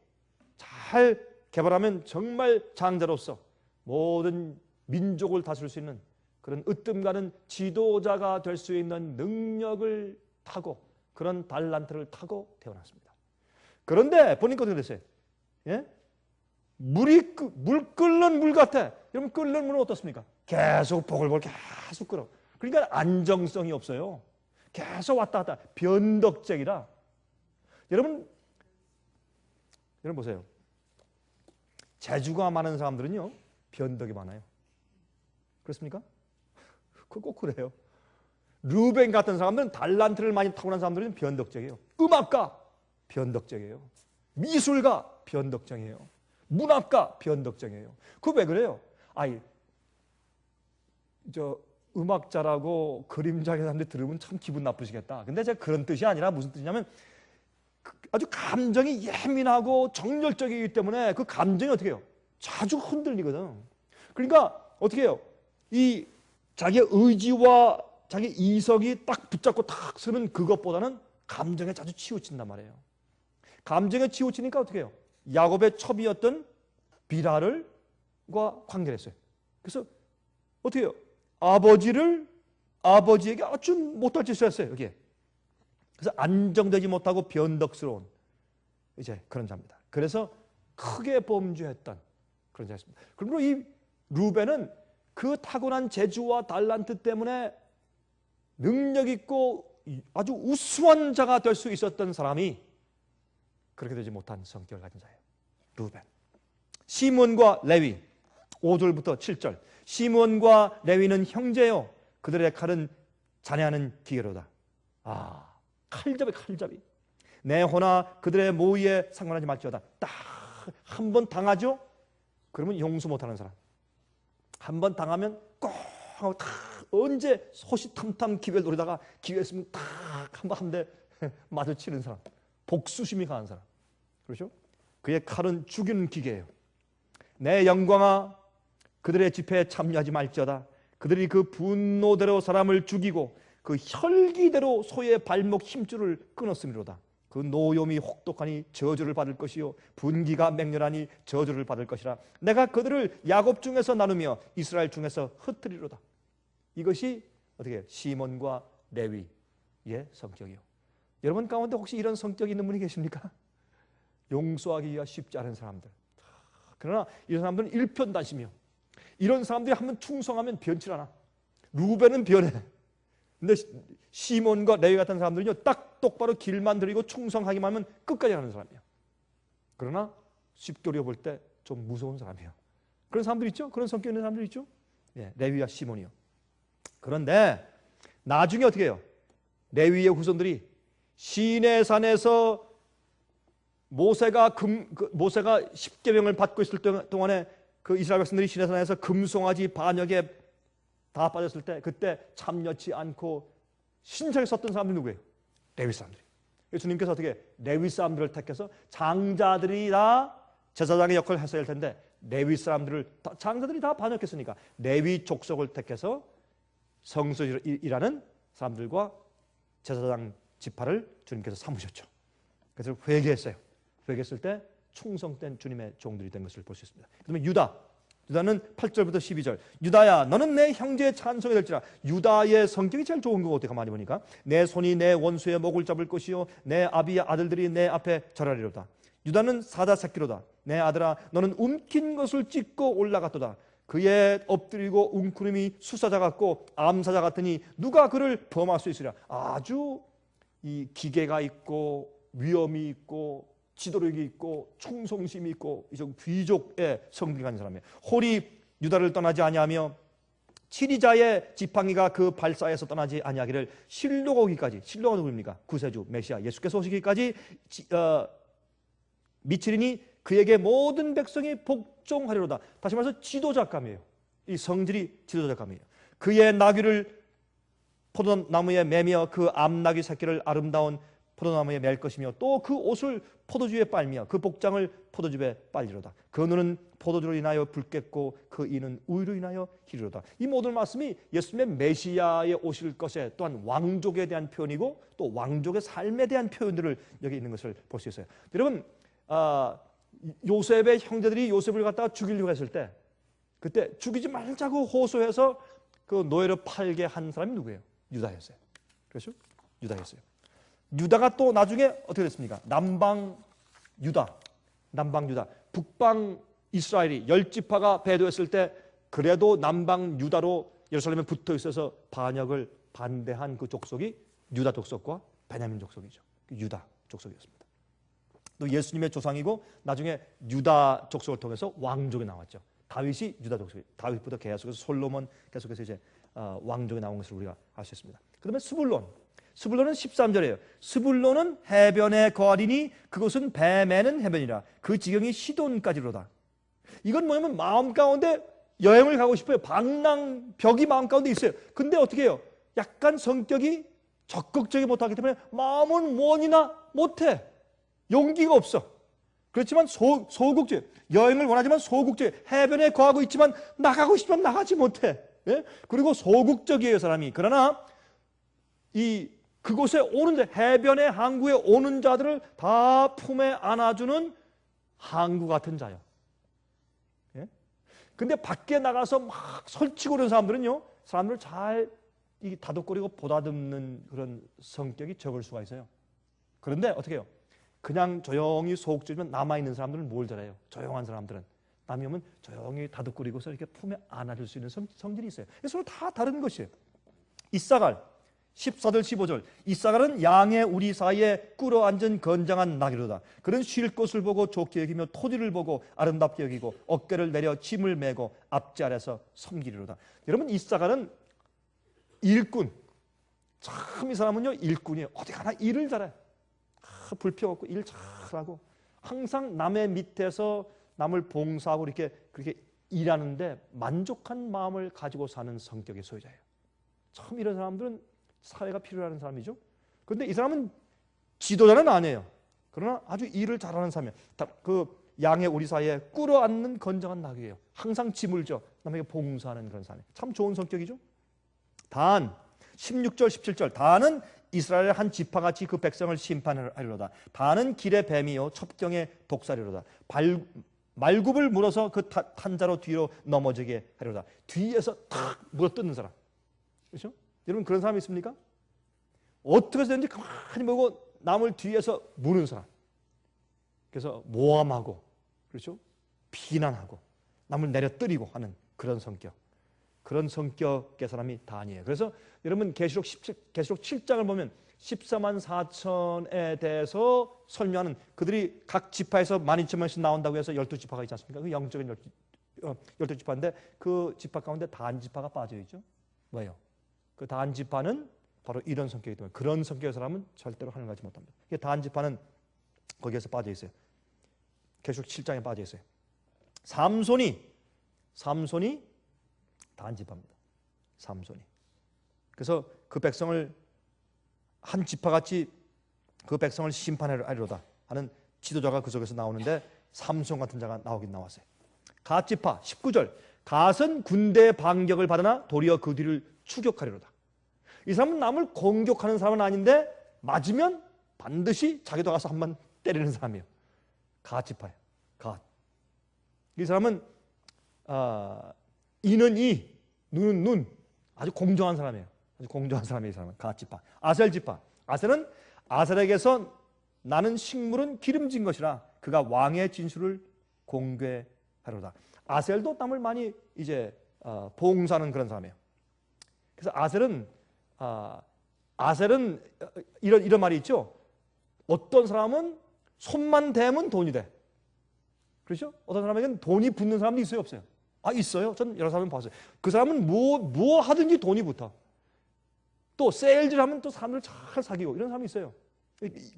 잘 개발하면 정말 장자로서 모든 민족을 다스릴 수 있는 그런 으뜸가는 지도자가 될 수 있는 능력을 타고 그런 달란트를 타고 태어났습니다. 그런데 보니까 어떻게 됐어요? 예? 물 끓는 물 같아. 여러분 끓는 물은 어떻습니까? 계속 보글보글 계속 끓어. 그러니까 안정성이 없어요. 계속 왔다 갔다. 변덕쟁이라. 여러분 보세요. 재주가 많은 사람들은요, 변덕이 많아요. 그렇습니까? 그거 꼭 그래요. 루벤 같은 사람들은 달란트를 많이 타고난 사람들은 변덕쟁이에요. 음악가 변덕쟁이에요. 미술가 변덕쟁이에요. 문학가 변덕쟁이에요. 그거 왜 그래요? 음악 잘하고 그림 잘하는 사람들 들으면 참 기분 나쁘시겠다. 근데 제가 그런 뜻이 아니라 무슨 뜻이냐면 아주 감정이 예민하고 정열적이기 때문에 그 감정이 어떻게 해요? 자주 흔들리거든. 그러니까 어떻게 해요? 이 자기의 의지와 자기 이성이 딱 붙잡고 탁 서는 그것보다는 감정에 자주 치우친단 말이에요. 감정에 치우치니까 어떻게 해요? 야곱의 첩이었던 비라를과 관계를 했어요. 그래서 어떻게 해요? 아버지에게 아주 못할 짓을 했어요. 여기에. 그래서 안정되지 못하고 변덕스러운 이제 그런 자입니다. 그래서 크게 범죄했던 그런 자였습니다. 그러므로 이 루벤은 그 타고난 재주와 달란트 때문에 능력 있고 아주 우수한 자가 될 수 있었던 사람이 그렇게 되지 못한 성격을 가진 자예요. 루벤. 시몬과 레위 5절부터 7절. 시몬과 레위는 형제요. 그들의 칼은 잔해하는 기계로다. 칼잡이. 내 호나 그들의 모의에 상관하지 말지어다. 딱 한 번 당하죠? 그러면 용서 못하는 사람. 한 번 당하면 꼭 하고 딱 언제 호시탐탐 기회를 노리다가 기회 있으면 딱 한 번 한 대 마주치는 사람. 복수심이 강한 사람. 그렇죠? 그의 칼은 죽이는 기계예요. 내 영광아 그들의 집회에 참여하지 말지어다. 그들이 그 분노대로 사람을 죽이고 그 혈기대로 소의 발목 힘줄을 끊었음이로다. 그 노염이 혹독하니 저주를 받을 것이요 분기가 맹렬하니 저주를 받을 것이라. 내가 그들을 야곱 중에서 나누며 이스라엘 중에서 흩트리로다. 이것이 어떻게 해요? 시몬과 레위의 성격이요. 여러분 가운데 혹시 이런 성격이 있는 분이 계십니까? 용서하기가 쉽지 않은 사람들. 그러나 이런 사람들은 일편단심이요. 이런 사람들이 한번 충성하면 변치 않아. 루벤은 변해. 근데 시몬과 레위 같은 사람들은요, 딱 똑바로 길만 들이고 충성하기만 하면 끝까지 가는 사람이에요. 그러나 쉽게 우리가 볼 때 좀 무서운 사람이에요. 그런 사람들 있죠? 그런 성격 있는 사람들 있죠? 예, 레위와 시몬이요. 그런데 나중에 어떻게 해요? 레위의 후손들이 시내산에서 모세가 10계명을 받고 있을 동안에 그 이스라엘 백성들이 시내산에서 금송아지 반역에 다 빠졌을 때 그때 참여치 않고 신청에 섰던 사람들이 누구예요? 레위 사람들이. 주님께서 어떻게 레위 사람들을 택해서 장자들이 다 제사장의 역할을 했어야 할 텐데 레위 사람들을 장자들이 다 반역했으니까 레위 족속을 택해서 성소에 일하는 사람들과 제사장 지파를 주님께서 삼으셨죠. 그래서 회개했어요. 회개했을 때 충성된 주님의 종들이 된 것을 볼 수 있습니다. 그다음에 유다는 8절부터 12절. 유다야 너는 내 형제의 찬송이 될지라. 유다의 성격이 제일 좋은 거 어떻게 가만히 보니까 내 손이 내 원수의 목을 잡을 것이요 내 아비의 아들들이 내 앞에 절하리로다. 유다는 사자 새끼로다. 내 아들아 너는 움킨 것을 찢고 올라갔도다. 그의 엎드리고 웅크림이 수사자 같고 암사자 같으니 누가 그를 범할 수 있으랴. 아주 이 기계가 있고 위엄이 있고 지도력이 있고 충성심이 있고 이种귀족의 성격이 가진 사람이에요. 홀이 유다를 떠나지 아니하며 치리자의 지팡이가 그 발사에서 떠나지 아니하기를 실로가 오기까지. 실로가 누구입니까? 구세주 메시아 예수께서 오시기까지 미치리니 그에게 모든 백성이 복종하리로다. 다시 말해서 지도자감이에요. 이 성질이 지도자감이에요. 그의 나귀를 포도나무에 매며 그 암나귀 새끼를 아름다운 포도나무에 맬 것이며 또 그 옷을 포도주에 빨며 그 복장을 포도즙에 빨리로다. 그 눈은 포도주로 인하여 붉겠고 그 이는 우유로 인하여 희리로다. 이 모든 말씀이 예수님의 메시아에 오실 것에 또한 왕족에 대한 표현이고 또 왕족의 삶에 대한 표현들을 여기 있는 것을 볼 수 있어요. 여러분 요셉의 형제들이 요셉을 갖다가 죽이려고 했을 때 그때 죽이지 말자고 호소해서 그 노예로 팔게 한 사람이 누구예요? 유다였어요. 그렇죠? 유다였어요. 유다가 또 나중에 어떻게 됐습니까? 남방 유다. 북방 이스라엘이 10지파가 배도했을 때 그래도 남방 유다로 예루살렘에 붙어 있어서 반역을 반대한 그 족속이 유다 족속과 베냐민 족속이죠. 유다 족속이었습니다. 또 예수님의 조상이고 나중에 유다 족속을 통해서 왕족이 나왔죠. 다윗이 유다 족속, 다윗부터 계속해서 솔로몬 계속해서 이제 왕족이 나온 것을 우리가 알 수 있습니다. 그다음에 스불론은 13절이에요. 스불론은 해변에 거하리니 그곳은 배 매는 해변이라 그 지경이 시돈까지로다. 이건 뭐냐면 마음 가운데 여행을 가고 싶어요. 방랑벽이 마음 가운데 있어요. 근데 어떻게 해요? 약간 성격이 적극적이 못하기 때문에 마음은 원이나 못해. 용기가 없어. 그렇지만 소극적, 여행을 원하지만 소극적, 해변에 거하고 있지만 나가고 싶으면 나가지 못해. 예? 그리고 소극적이에요, 사람이. 그러나 그곳에 오는 해변의 항구에 오는 자들을 다 품에 안아주는 항구 같은 자요. 예? 근데 밖에 나가서 막 설치고 그런 사람들은요, 사람들을 잘 다독거리고 보다듬는 그런 성격이 적을 수가 있어요. 그런데 어떻게 해요? 그냥 조용히 소극적이면 남아있는 사람들은 뭘 잘해요? 조용한 사람들은 남이 오면 조용히 다독거리고서 이렇게 품에 안아줄 수 있는 성질이 있어요. 서로 다 다른 것이에요. 이사갈 14절 15절 이사갈은 양의 우리 사이에 꿇어앉은 건장한 나귀로다. 그는 쉴 곳을 보고 좋게 여기며 토지를 보고 아름답게 여기고 어깨를 내려 짐을 메고 앞지 아래서 섬기리로다. 여러분, 이사갈은 일꾼. 참 이 사람은요 일꾼이에요. 어디 가나 일을 잘해. 불평 없고 일 잘하고 항상 남의 밑에서 남을 봉사하고 그렇게 일하는데 만족한 마음을 가지고 사는 성격의 소유자예요. 참 이런 사람들은 사회가 필요한 사람이죠. 그런데 이 사람은 지도자는 아니에요. 그러나 아주 일을 잘하는 사람이에요. 그 양의 우리 사이에 꿇어앉는 건장한 나귀예요. 항상 짐을 져 남에게 봉사하는 그런 사람이에요. 참 좋은 성격이죠. 단 16절 17절 단은 이스라엘 한 지파같이 그 백성을 심판하리로다. 단은 길의 뱀이요 첩경의 독사리로다. 말굽을 물어서 그 탄자로 뒤로 넘어지게 하리로다. 뒤에서 탁 물어뜯는 사람. 그렇죠? 여러분 그런 사람이 있습니까? 어떻게 해서든지 가만히 보고 남을 뒤에서 무는 사람. 그래서 모함하고, 그렇죠? 비난하고 남을 내려뜨리고 하는 그런 성격. 그런 성격의 사람이 단이에요. 그래서 여러분 계시록 7장을 보면 14만 4천에 대해서 설명하는, 그들이 각 지파에서 12,000명씩 나온다고 해서 12지파가 있지 않습니까? 그 영적인 12지파인데 그 지파 가운데 단 지파가 빠져 있죠. 뭐예요? 그 단 지파는 바로 이런 성격이기 때문에 그런 성격의 사람은 절대로 하늘 가지 못합니다. 단 지파는 거기에서 빠져 있어요. 계시록 7장에 빠져 있어요. 삼손이 단지파입니다. 삼손이. 그래서 그 백성을 한 지파같이 그 백성을 심판하리로다 하는 지도자가 그 속에서 나오는데 삼손 같은 자가 나오긴 나왔어요. 갓지파 19절 갓은 군대의 반격을 받으나 도리어 그 뒤를 추격하리로다. 이 사람은 남을 공격하는 사람은 아닌데 맞으면 반드시 자기도 가서 한번 때리는 사람이에요. 갓지파예요. 갓. 이 사람은 이는 이, 눈은 눈. 아주 공정한 사람이에요. 아주 공정한 사람이에요. 이 사람은 갓지파. 아셀지파. 아셀은 아셀에게서 나는 식물은 기름진 것이라 그가 왕의 진술을 공개하리로다. 아셀도 남을 많이 이제 봉사하는 그런 사람이에요. 그래서 아셀은 이런 말이 있죠. 어떤 사람은 손만 대면 돈이 돼. 그렇죠? 어떤 사람에게는 돈이 붙는 사람도 있어요, 없어요? 있어요. 전 여러 사람을 봤어요. 그 사람은 뭐 하든지 돈이 붙어. 또 세일즈를 하면 또 사람을 잘 사귀고 이런 사람이 있어요.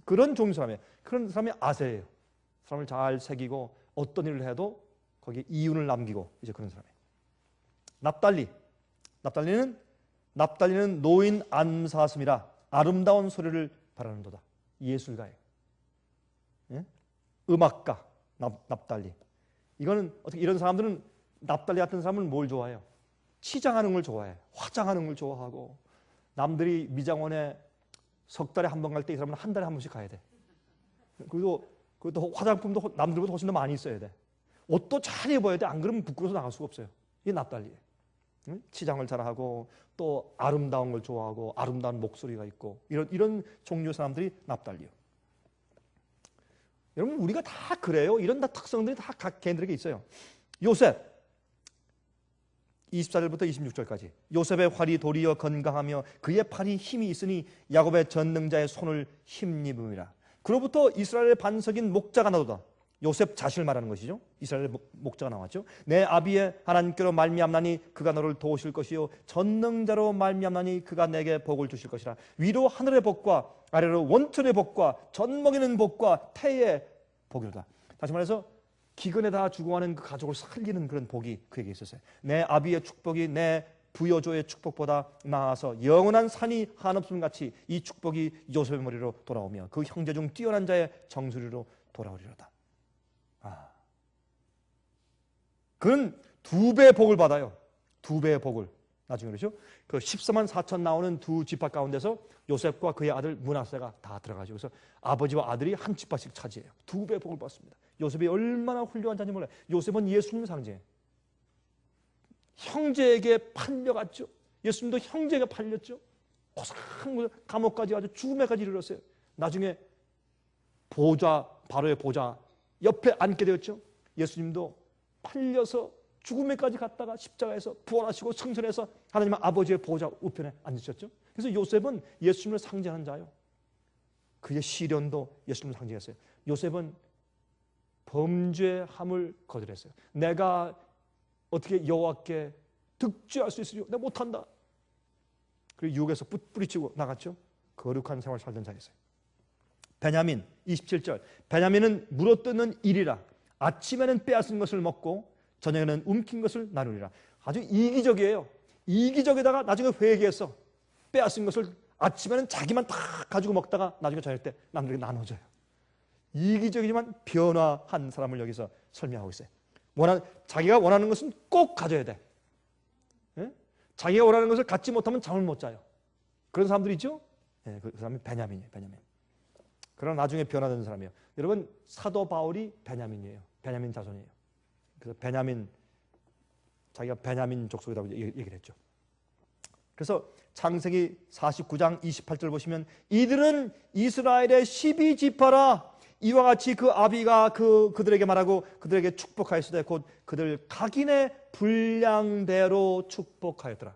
그런 종류 사람이에요. 그런 사람이 아세예요. 사람을 잘 새기고 어떤 일을 해도 거기에 이윤을 남기고 이제 그런 사람이에요. 납달리는 노인 암사슴이라 아름다운 소리를 바라는도다. 예술가예요. 예? 음악가 납달리. 이거는 어떻게 이런 사람들은 납달리 같은 사람은 뭘 좋아해요? 치장하는 걸 좋아해. 화장하는 걸 좋아하고 남들이 미장원에 석 달에 한 번 갈 때 이 사람은 한 달에 한 번씩 가야 돼. 그것도 화장품도 남들보다 훨씬 더 많이 써야 돼. 옷도 잘 입어야 돼. 안 그러면 부끄러워서 나갈 수가 없어요. 이게 납달리예요. 응? 치장을 잘하고 또 아름다운 걸 좋아하고 아름다운 목소리가 있고 이런 종류 사람들이 납달리요. 여러분 우리가 다 그래요. 이런 다 특성들이 다 각 개인들에게 있어요. 요셉 24절부터 26절까지 요셉의 활이 도리어 건강하며 그의 팔이 힘이 있으니 야곱의 전능자의 손을 힘입음이라. 그로부터 이스라엘의 반석인 목자가 나도다. 요셉 자신을 말하는 것이죠. 이스라엘의 목자가 나왔죠. 내 아비의 하나님께로 말미암나니 그가 너를 도우실 것이요 전능자로 말미암나니 그가 내게 복을 주실 것이라. 위로 하늘의 복과 아래로 원천의 복과 젖먹이는 복과 태의 복이로다. 다시 말해서 기근에다 죽어가는 그 가족을 살리는 그런 복이 그에게 있었어요. 내 아비의 축복이 내 부여조의 축복보다 나아서 영원한 산이 한없음 같이 이 축복이 요셉의 머리로 돌아오며 그 형제 중 뛰어난 자의 정수리로 돌아오리로다. 그는 2배의 복을 받아요. 2배의 복을. 나중에 그렇죠? 그 14만 4천 나오는 두 지파 가운데서 요셉과 그의 아들 므낫세가 다 들어가죠. 그래서 아버지와 아들이 한 지파씩 차지해요. 2배의 복을 받습니다. 요셉이 얼마나 훌륭한 자인지 몰라요. 요셉은 예수님 상징이에요. 형제에게 팔려갔죠. 예수님도 형제에게 팔렸죠. 고상한 감옥까지 아주 죽음에까지 이르렀어요. 나중에 보좌, 바로의 보좌 옆에 앉게 되었죠. 예수님도 팔려서 죽음에까지 갔다가 십자가에서 부활하시고 승천해서 하나님 아버지의 보좌 우편에 앉으셨죠. 그래서 요셉은 예수님을 상징하는 자요. 그의 시련도 예수님을 상징했어요. 요셉은 범죄함을 거절했어요. 내가 어떻게 여호와께 득죄할 수 있으리요? 내가 못한다. 그리고 유혹에서 뿌리치고 나갔죠. 거룩한 생활을 살던 자였어요. 베냐민 27절 베냐민은 물어뜯는 일이라 아침에는 빼앗은 것을 먹고 저녁에는 움킨 것을 나누리라. 아주 이기적이에요. 이기적에다가 나중에 회개해서 빼앗은 것을 아침에는 자기만 다 가지고 먹다가 나중에 저녁 때 남들에게 나눠줘요. 이기적이지만 변화한 사람을 여기서 설명하고 있어요. 자기가 원하는 것은 꼭 가져야 돼. 예? 자기가 원하는 것을 갖지 못하면 잠을 못 자요. 그런 사람들이 있죠? 예, 그 사람이 베냐민이에요. 베냐민. 그러나 나중에 변화된 사람이에요. 여러분 사도 바울이 베냐민이에요. 베냐민 자손이에요. 그래서 베냐민, 자기가 베냐민 족속이라고 얘기를 했죠. 그래서 창세기 49장 28절 보시면 이들은 이스라엘의 12지파라. 이와 같이 그 아비가 그들에게 말하고 그들에게 축복하였으되 곧 그들 각인의 분량대로 축복하였더라.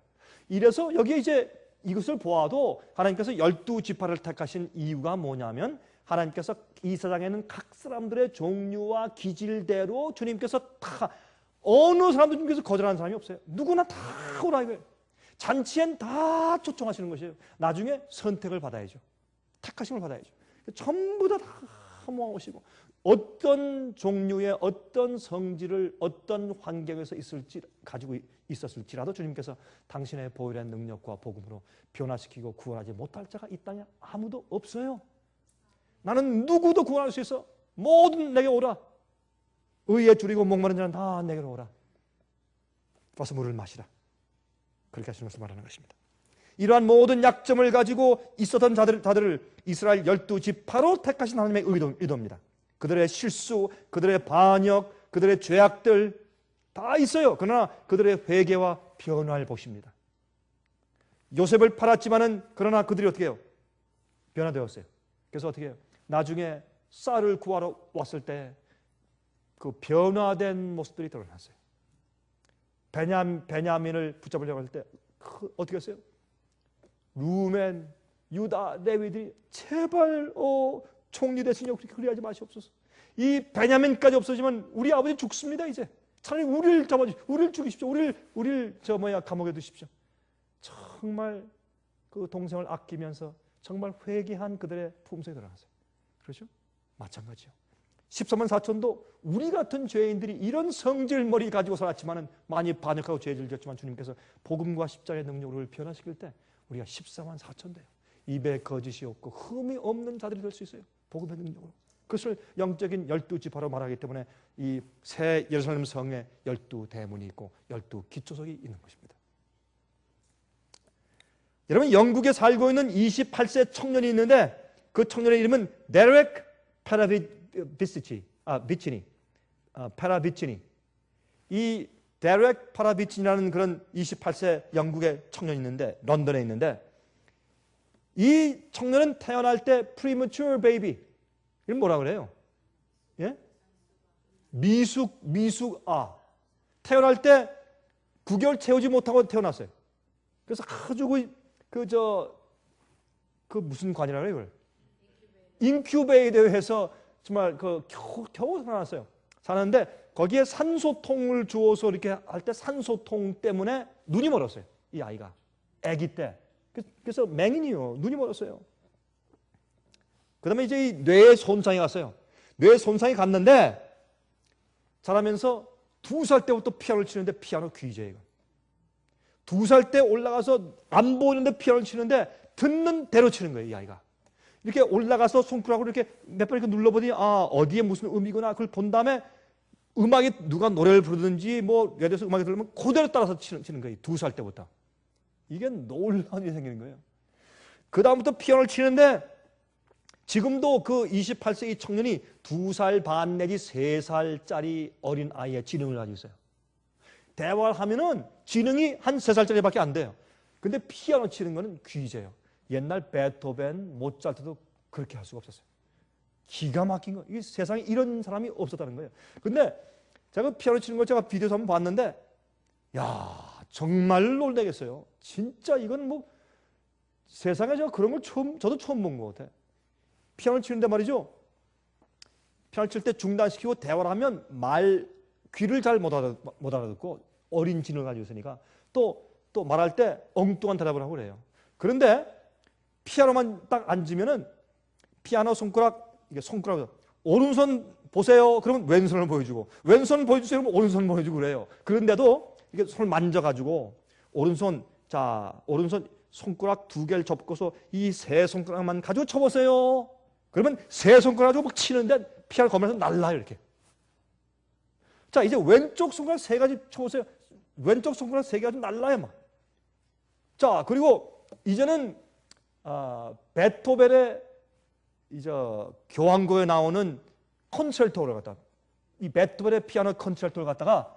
이래서 여기에 이제 이것을 보아도 하나님께서 12지파를 택하신 이유가 뭐냐면 하나님께서 이 세상에는 각 사람들의 종류와 기질대로 주님께서 다 어느 사람도 주님께서 거절하는 사람이 없어요. 누구나 다 오라 이거예요. 잔치엔 다 초청하시는 것이에요. 나중에 선택을 받아야죠. 택하심을 받아야죠. 전부 다 모아오시고 어떤 종류의 어떤 성질을 어떤 환경에서 가지고 있었을지라도 주님께서 당신의 보혈의 능력과 복음으로 변화시키고 구원하지 못할 자가 이 땅에 아무도 없어요. 나는 누구도 구원할 수 있어. 모든 내게 오라. 의에 줄이고 목마른 자는 다 내게로 오라. 와서 물을 마시라. 그렇게 하시는 것을 말하는 것입니다. 이러한 모든 약점을 가지고 있었던 자들을 이스라엘 12지파로 택하신 하나님의 의도입니다. 그들의 실수, 그들의 반역, 그들의 죄악들 다 있어요. 그러나 그들의 회개와 변화를 보십니다. 요셉을 팔았지만은 그러나 그들이 어떻게 해요? 변화되었어요. 그래서 어떻게 해요? 나중에 쌀을 구하러 왔을 때 그 변화된 모습들이 드러났어요. 베냐민을 붙잡으려고 할 때 어떻게 했어요? 루멘, 유다, 레위들이 제발 총리 대신에 그리하지 마시옵소서. 이 베냐민까지 없어지면 우리 아버지 죽습니다. 이제 차라리 우리를 우리를 죽이십시오. 우리를 감옥에 두십시오. 정말 그 동생을 아끼면서 정말 회개한 그들의 품성이 드러났어요. 그렇죠? 마찬가지요. 14만 4천도 우리 같은 죄인들이 이런 성질머리 가지고 살았지만은 많이 반역하고 죄를 지었지만 주님께서 복음과 십자가의 능력으로 변화시킬 때 우리가 14만 4천 돼요. 입에 거짓이 없고 흠이 없는 자들이 될 수 있어요. 복음의 능력으로. 그것을 영적인 12지파로 말하기 때문에 이 새 예루살렘 성에 12대문이 있고 12기초석이 있는 것입니다. 여러분 영국에 살고 있는 28세 청년이 있는데 그 청년의 이름은 데렉 파라비치니. 이 데렉 파라비치니라는 그런 28세 영국의 청년이 있는데 런던에 있는데 이 청년은 태어날 때 premature baby. 이건 뭐라 그래요? 예? 태어날 때 9개월 채우지 못하고 태어났어요. 그래서 아주 그 무슨 관이라고 해요, 이걸? 인큐베이터에 해서 정말 겨우 살아났어요. 사는데 거기에 산소통을 주어서 이렇게 할 때 산소통 때문에 눈이 멀었어요. 이 아이가. 아기 때. 그래서 맹인이요. 눈이 멀었어요. 그 다음에 이제 이 뇌에 손상이 갔어요. 뇌에 손상이 갔는데 자라면서 2살 때부터 피아노를 치는데 피아노 귀재예요. 2살 때 올라가서 안 보이는데 피아노를 치는데 듣는 대로 치는 거예요, 이 아이가. 이렇게 올라가서 손가락으로 이렇게 몇 번 이렇게 눌러보니 어디에 무슨 음이구나 그걸 본 다음에 음악이 누가 노래를 부르든지 뭐 예를 들어서 음악이 들으면 그대로 따라서 치는 거예요. 2살 때부터. 이게 놀라운 일이 생기는 거예요. 그 다음부터 피아노를 치는데 지금도 그 28세 이 청년이 2살 반 내지 3살짜리 어린 아이의 지능을 가지고 있어요. 대화를 하면은 지능이 한 3살짜리밖에 안 돼요. 근데 피아노 치는 거는 귀재예요. 옛날 베토벤, 모차르트도 그렇게 할 수가 없었어요. 기가 막힌 거. 이 세상에 이런 사람이 없었다는 거예요. 근데 제가 피아노 치는 걸 제가 비디오에서 한번 봤는데 야, 정말 놀라겠어요. 진짜 이건 뭐 세상에 제가 그런 걸 저도 처음 본 것 같아요. 피아노 치는데 말이죠. 피아노 칠 때 중단시키고 대화를 하면 귀를 잘 못 알아듣고 어린 지능을 가지고 있으니까 또 말할 때 엉뚱한 대답을 하고 그래요. 그런데 피아노만 딱 앉으면은 피아노 손가락으로 오른손 보세요. 그러면 왼손을 보여주고 왼손 보여주세요. 그러면 오른손 보여주고 그래요. 그런데도 이게 손을 만져가지고 오른손 손가락 2개를 접고서 이 세 손가락만 가지고 쳐보세요. 그러면 세 손가락 가지고 막 치는데 피아노 거면서 날라요 이렇게. 자 이제 왼쪽 손가락 3가지 쳐보세요. 왼쪽 손가락 3개 가지고 날라요 막. 자 그리고 이제는 베토벤의 이제 교향곡에 나오는 콘체르토를 갖다 이 베토벤의 피아노 콘체르토를 갖다가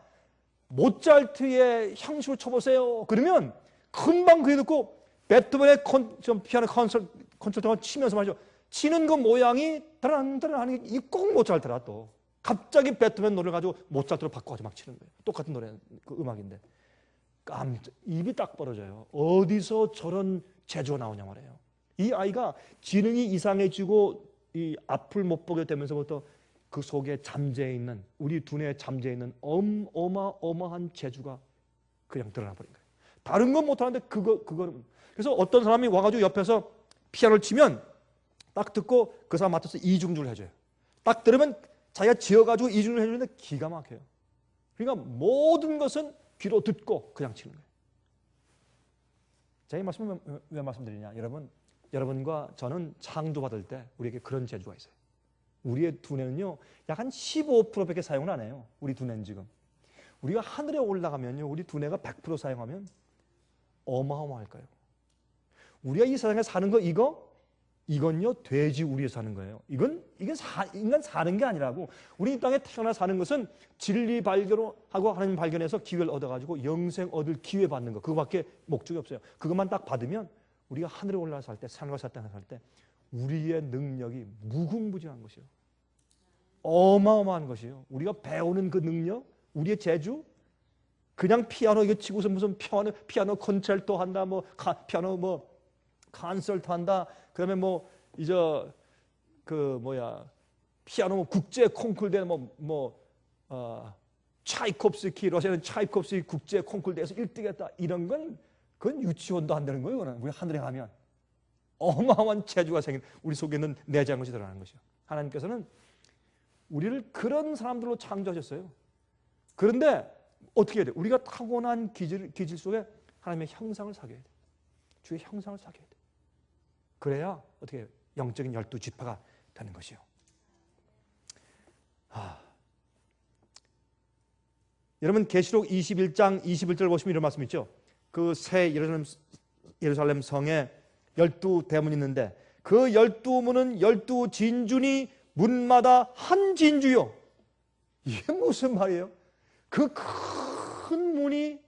모차르트의 향수를 쳐보세요. 그러면 금방 그게 듣고 베토벤의 피아노 콘체르토가 치면서 말이죠. 치는 그 모양이 따란따란 하는 게 꼭 모차르트라 또. 갑자기 베토벤 노래를 가지고 모차르트로 바꿔가지고 막 치는 거예요. 똑같은 노래, 그 음악인데. 입이 딱 벌어져요. 어디서 저런 재주가 나오냐 말이에요. 이 아이가 지능이 이상해지고 이 앞을 못 보게 되면서부터 그 속에 잠재해 있는 우리 두뇌에 잠재해 있는 어마어마한 재주가 그냥 드러나 버린 거예요. 다른 건 못하는데 그거는 그래서 어떤 사람이 와가지고 옆에서 피아노를 치면 딱 듣고 그 사람 맡아서 이중주를 해줘요. 딱 들으면 자기가 지어가지고 이중주를 해주는데 기가 막혀요. 그러니까 모든 것은 귀로 듣고 그냥 치는 거예요. 제가 이 말씀을 왜 말씀드리냐? 여러분과 저는 창조받을 때 우리에게 그런 재주가 있어요. 우리의 두뇌는요, 약 한 15%밖에 사용을 안 해요. 우리 두뇌는 지금. 우리가 하늘에 올라가면요, 우리 두뇌가 100% 사용하면 어마어마할까요? 우리가 이 세상에 사는 거 이건요, 돼지 우리에 사는 거예요. 인간 사는 게 아니라고. 우리 이 땅에 태어나 사는 것은 진리 발견하고 하나님 발견해서 기회를 얻어가지고 영생 얻을 기회 받는 거. 그거밖에 목적이 없어요. 그것만 딱 받으면 우리가 하늘에 올라가 살 때, 산과 살 때 우리의 능력이 무궁무진한 것이요. 어마어마한 것이요. 우리가 배우는 그 능력, 우리의 재주, 그냥 피아노 이거 치고서 무슨 피아노 콘체르토 한다, 피아노 콘서트 한다, 그다음에 피아노 국제 콩쿨 대회 차이콥스키 러시아는 차이콥스키 국제 콩쿨 대회에서 1등했다. 이런 건 그건 유치원도 안 되는 거예요. 우리 하늘에 가면 어마어마한 재주가 생긴 우리 속에 있는 내재한 것이 드러나는 것이요. 하나님께서는 우리를 그런 사람들로 창조하셨어요. 그런데 어떻게 해야 돼? 우리가 타고난 기질 속에 하나님의 형상을 사귀어야 돼. 주의 형상을 사귀어야 돼. 그래야 어떻게 해요? 영적인 12지파가 되는 것이요. 여러분 계시록 21장 21절 보시면 이런 말씀 있죠. 그 새 예루살렘 성에 12대문이 있는데 그 12문은 12진주니 문마다 한 진주요. 이게 무슨 말이에요? 그 큰 문이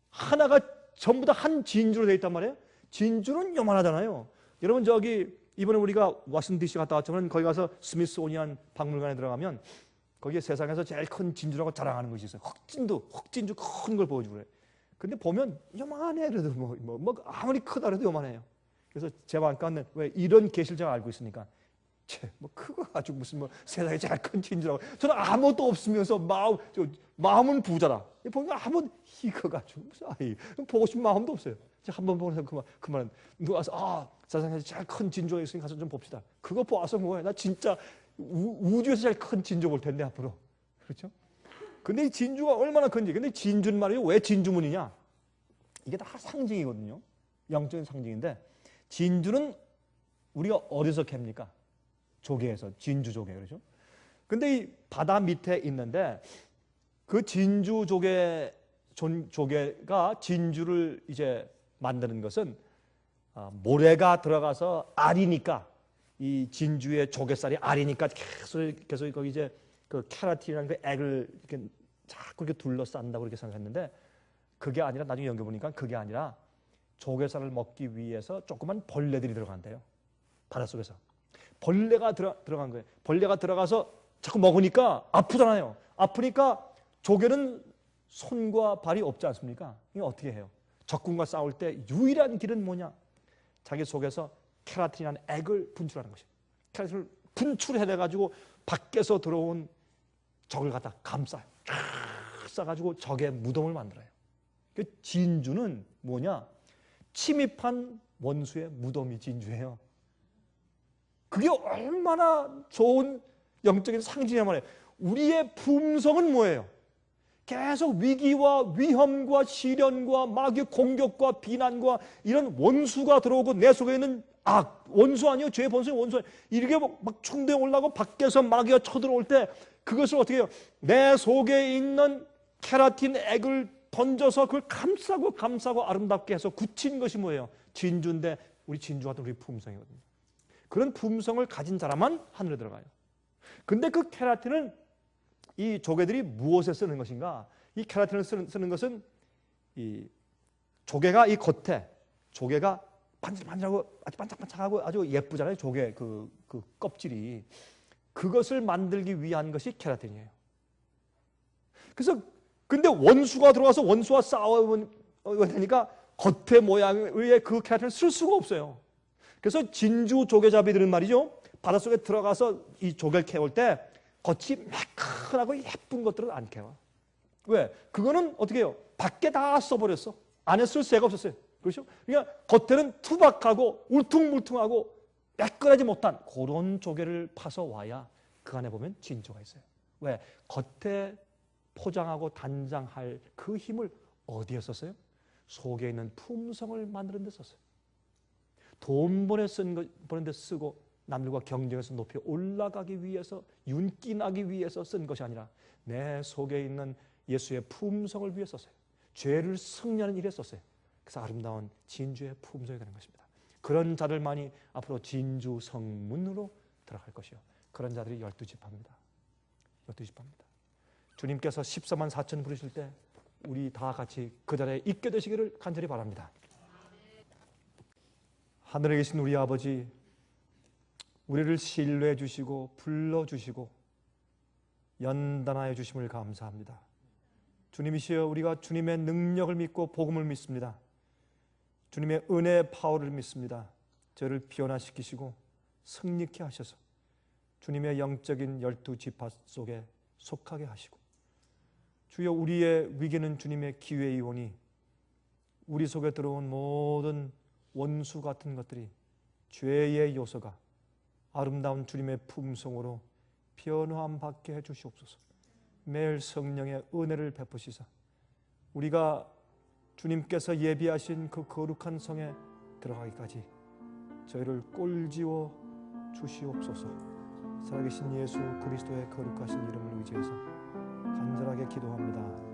하나가 전부 다 한 진주로 되어 있단 말이에요. 진주는 요만하잖아요. 여러분 이번에 우리가 워싱턴 DC 갔다 왔지만 거기 가서 스미소니안 박물관에 들어가면 거기에 세상에서 제일 큰 진주라고 자랑하는 것이 있어요. 흑진주 큰 걸 보여주고 그래. 근데 보면 요만해. 그래도 뭐 아무리 크다 그래도 요만해요. 그래서 제 안가는 왜 이런 계시를 제가 알고 있으니까 뭐 그거 가지고 무슨 뭐 세상에 제일 큰 진주라고. 저는 아무것도 없으면서 마음은 부자라. 보면 아무 이거 가지고 무슨 보고 싶은 마음도 없어요. 제가 한번 보고 그만 누가 와서 세상에 제일 큰 진주가 있으니 가서 좀 봅시다. 그거 보아서 뭐해? 나 진짜 우주에서 제일 큰 진주 볼 텐데 앞으로. 그렇죠? 근데 이 진주가 얼마나 큰지. 근데 진주는 말이에요. 왜 진주문이냐? 이게 다 상징이거든요. 영적인 상징인데 진주는 우리가 어디서 캡니까? 조개에서, 진주 조개. 그렇죠? 근데 이 바다 밑에 있는데 그 진주 조개가 진주를 이제 만드는 것은 모래가 들어가서 알이니까 이 진주의 조개살이 알이니까 계속 거기 이제 그 케라틴이라는 그 액을 이렇게 자꾸 이렇게 둘러싼다고 그렇게 생각했는데 그게 아니라 나중에 연구 보니까 그게 아니라 조개살을 먹기 위해서 조그만 벌레들이 들어간대요. 바닷속에서. 벌레가 들어간 거예요. 벌레가 들어가서 자꾸 먹으니까 아프잖아요. 아프니까 조개는 손과 발이 없지 않습니까? 이거 어떻게 해요? 적군과 싸울 때 유일한 길은 뭐냐? 자기 속에서 케라틴이라는 액을 분출하는 것이에요. 케라틴을 분출해내가지고 밖에서 들어온 적을 갖다 감싸요. 싸가지고 적의 무덤을 만들어요. 그 진주는 뭐냐? 침입한 원수의 무덤이 진주예요. 그게 얼마나 좋은 영적인 상징이란 말이에요. 우리의 품성은 뭐예요? 계속 위기와 위험과 시련과 마귀의 공격과 비난과 이런 원수가 들어오고 내 속에 있는 원수 아니요? 죄의 본성이 원수 아니에요. 이렇게 막 충동이 올라오고 밖에서 마귀가 쳐들어올 때 그것을 어떻게 해요? 내 속에 있는 케라틴 액을 던져서 그걸 감싸고 아름답게 해서 굳힌 것이 뭐예요? 진주인데 우리 진주 같은 우리 품성이거든요. 그런 품성을 가진 사람만 하늘에 들어가요. 근데 그 케라틴은 이 조개들이 무엇에 쓰는 것인가? 이 케라틴을 쓰는 것은 이 조개가 이 겉에 조개가 반질반질하고 아주 반짝반짝하고 아주 예쁘잖아요. 조개 그 껍질이 그것을 만들기 위한 것이 케라틴이에요. 그래서 근데 원수가 들어와서 원수와 싸워야 되니까 겉의 모양의 그 케라틴을 쓸 수가 없어요. 그래서 진주 조개잡이들은 말이죠. 바닷속에 들어가서 이 조개를 캐올 때 겉이 매끈하고 예쁜 것들은 안 캐와. 왜? 그거는 어떻게 해요? 밖에 다 써버렸어. 안에 쓸 새가 없었어요. 그렇죠? 그러니까 겉에는 투박하고 울퉁불퉁하고 매끈하지 못한 그런 조개를 파서 와야 그 안에 보면 진주가 있어요. 왜? 겉에 포장하고 단장할 그 힘을 어디에 썼어요? 속에 있는 품성을 만드는 데 썼어요. 돈 버는 데 쓰고 남들과 경쟁해서 높이 올라가기 위해서 윤기 나기 위해서 쓴 것이 아니라 내 속에 있는 예수의 품성을 위해 썼어요. 죄를 승리하는 일에 썼어요. 그래서 아름다운 진주의 품성이 되는 것입니다. 그런 자들만이 앞으로 진주 성문으로 들어갈 것이요. 그런 자들이 12지파입니다. 12지파입니다. 주님께서 14만 4천 부르실 때 우리 다 같이 그 자리에 있게 되시기를 간절히 바랍니다. 하늘에 계신 우리 아버지, 우리를 신뢰해 주시고 불러주시고 연단하여 주심을 감사합니다. 주님이시여, 우리가 주님의 능력을 믿고 복음을 믿습니다. 주님의 은혜의 파워를 믿습니다. 저를 변화시키시고 승리케 하셔서 주님의 영적인 12지파 속에 속하게 하시고, 주여, 우리의 위기는 주님의 기회의 원이 우리 속에 들어온 모든 원수 같은 것들이 죄의 요소가 아름다운 주님의 품성으로 변화함 받게 해주시옵소서. 매일 성령의 은혜를 베푸시사 우리가 주님께서 예비하신 그 거룩한 성에 들어가기까지 저희를 꼴지어 주시옵소서. 살아계신 예수 그리스도의 거룩하신 이름을 의지해서 간절하게 기도합니다.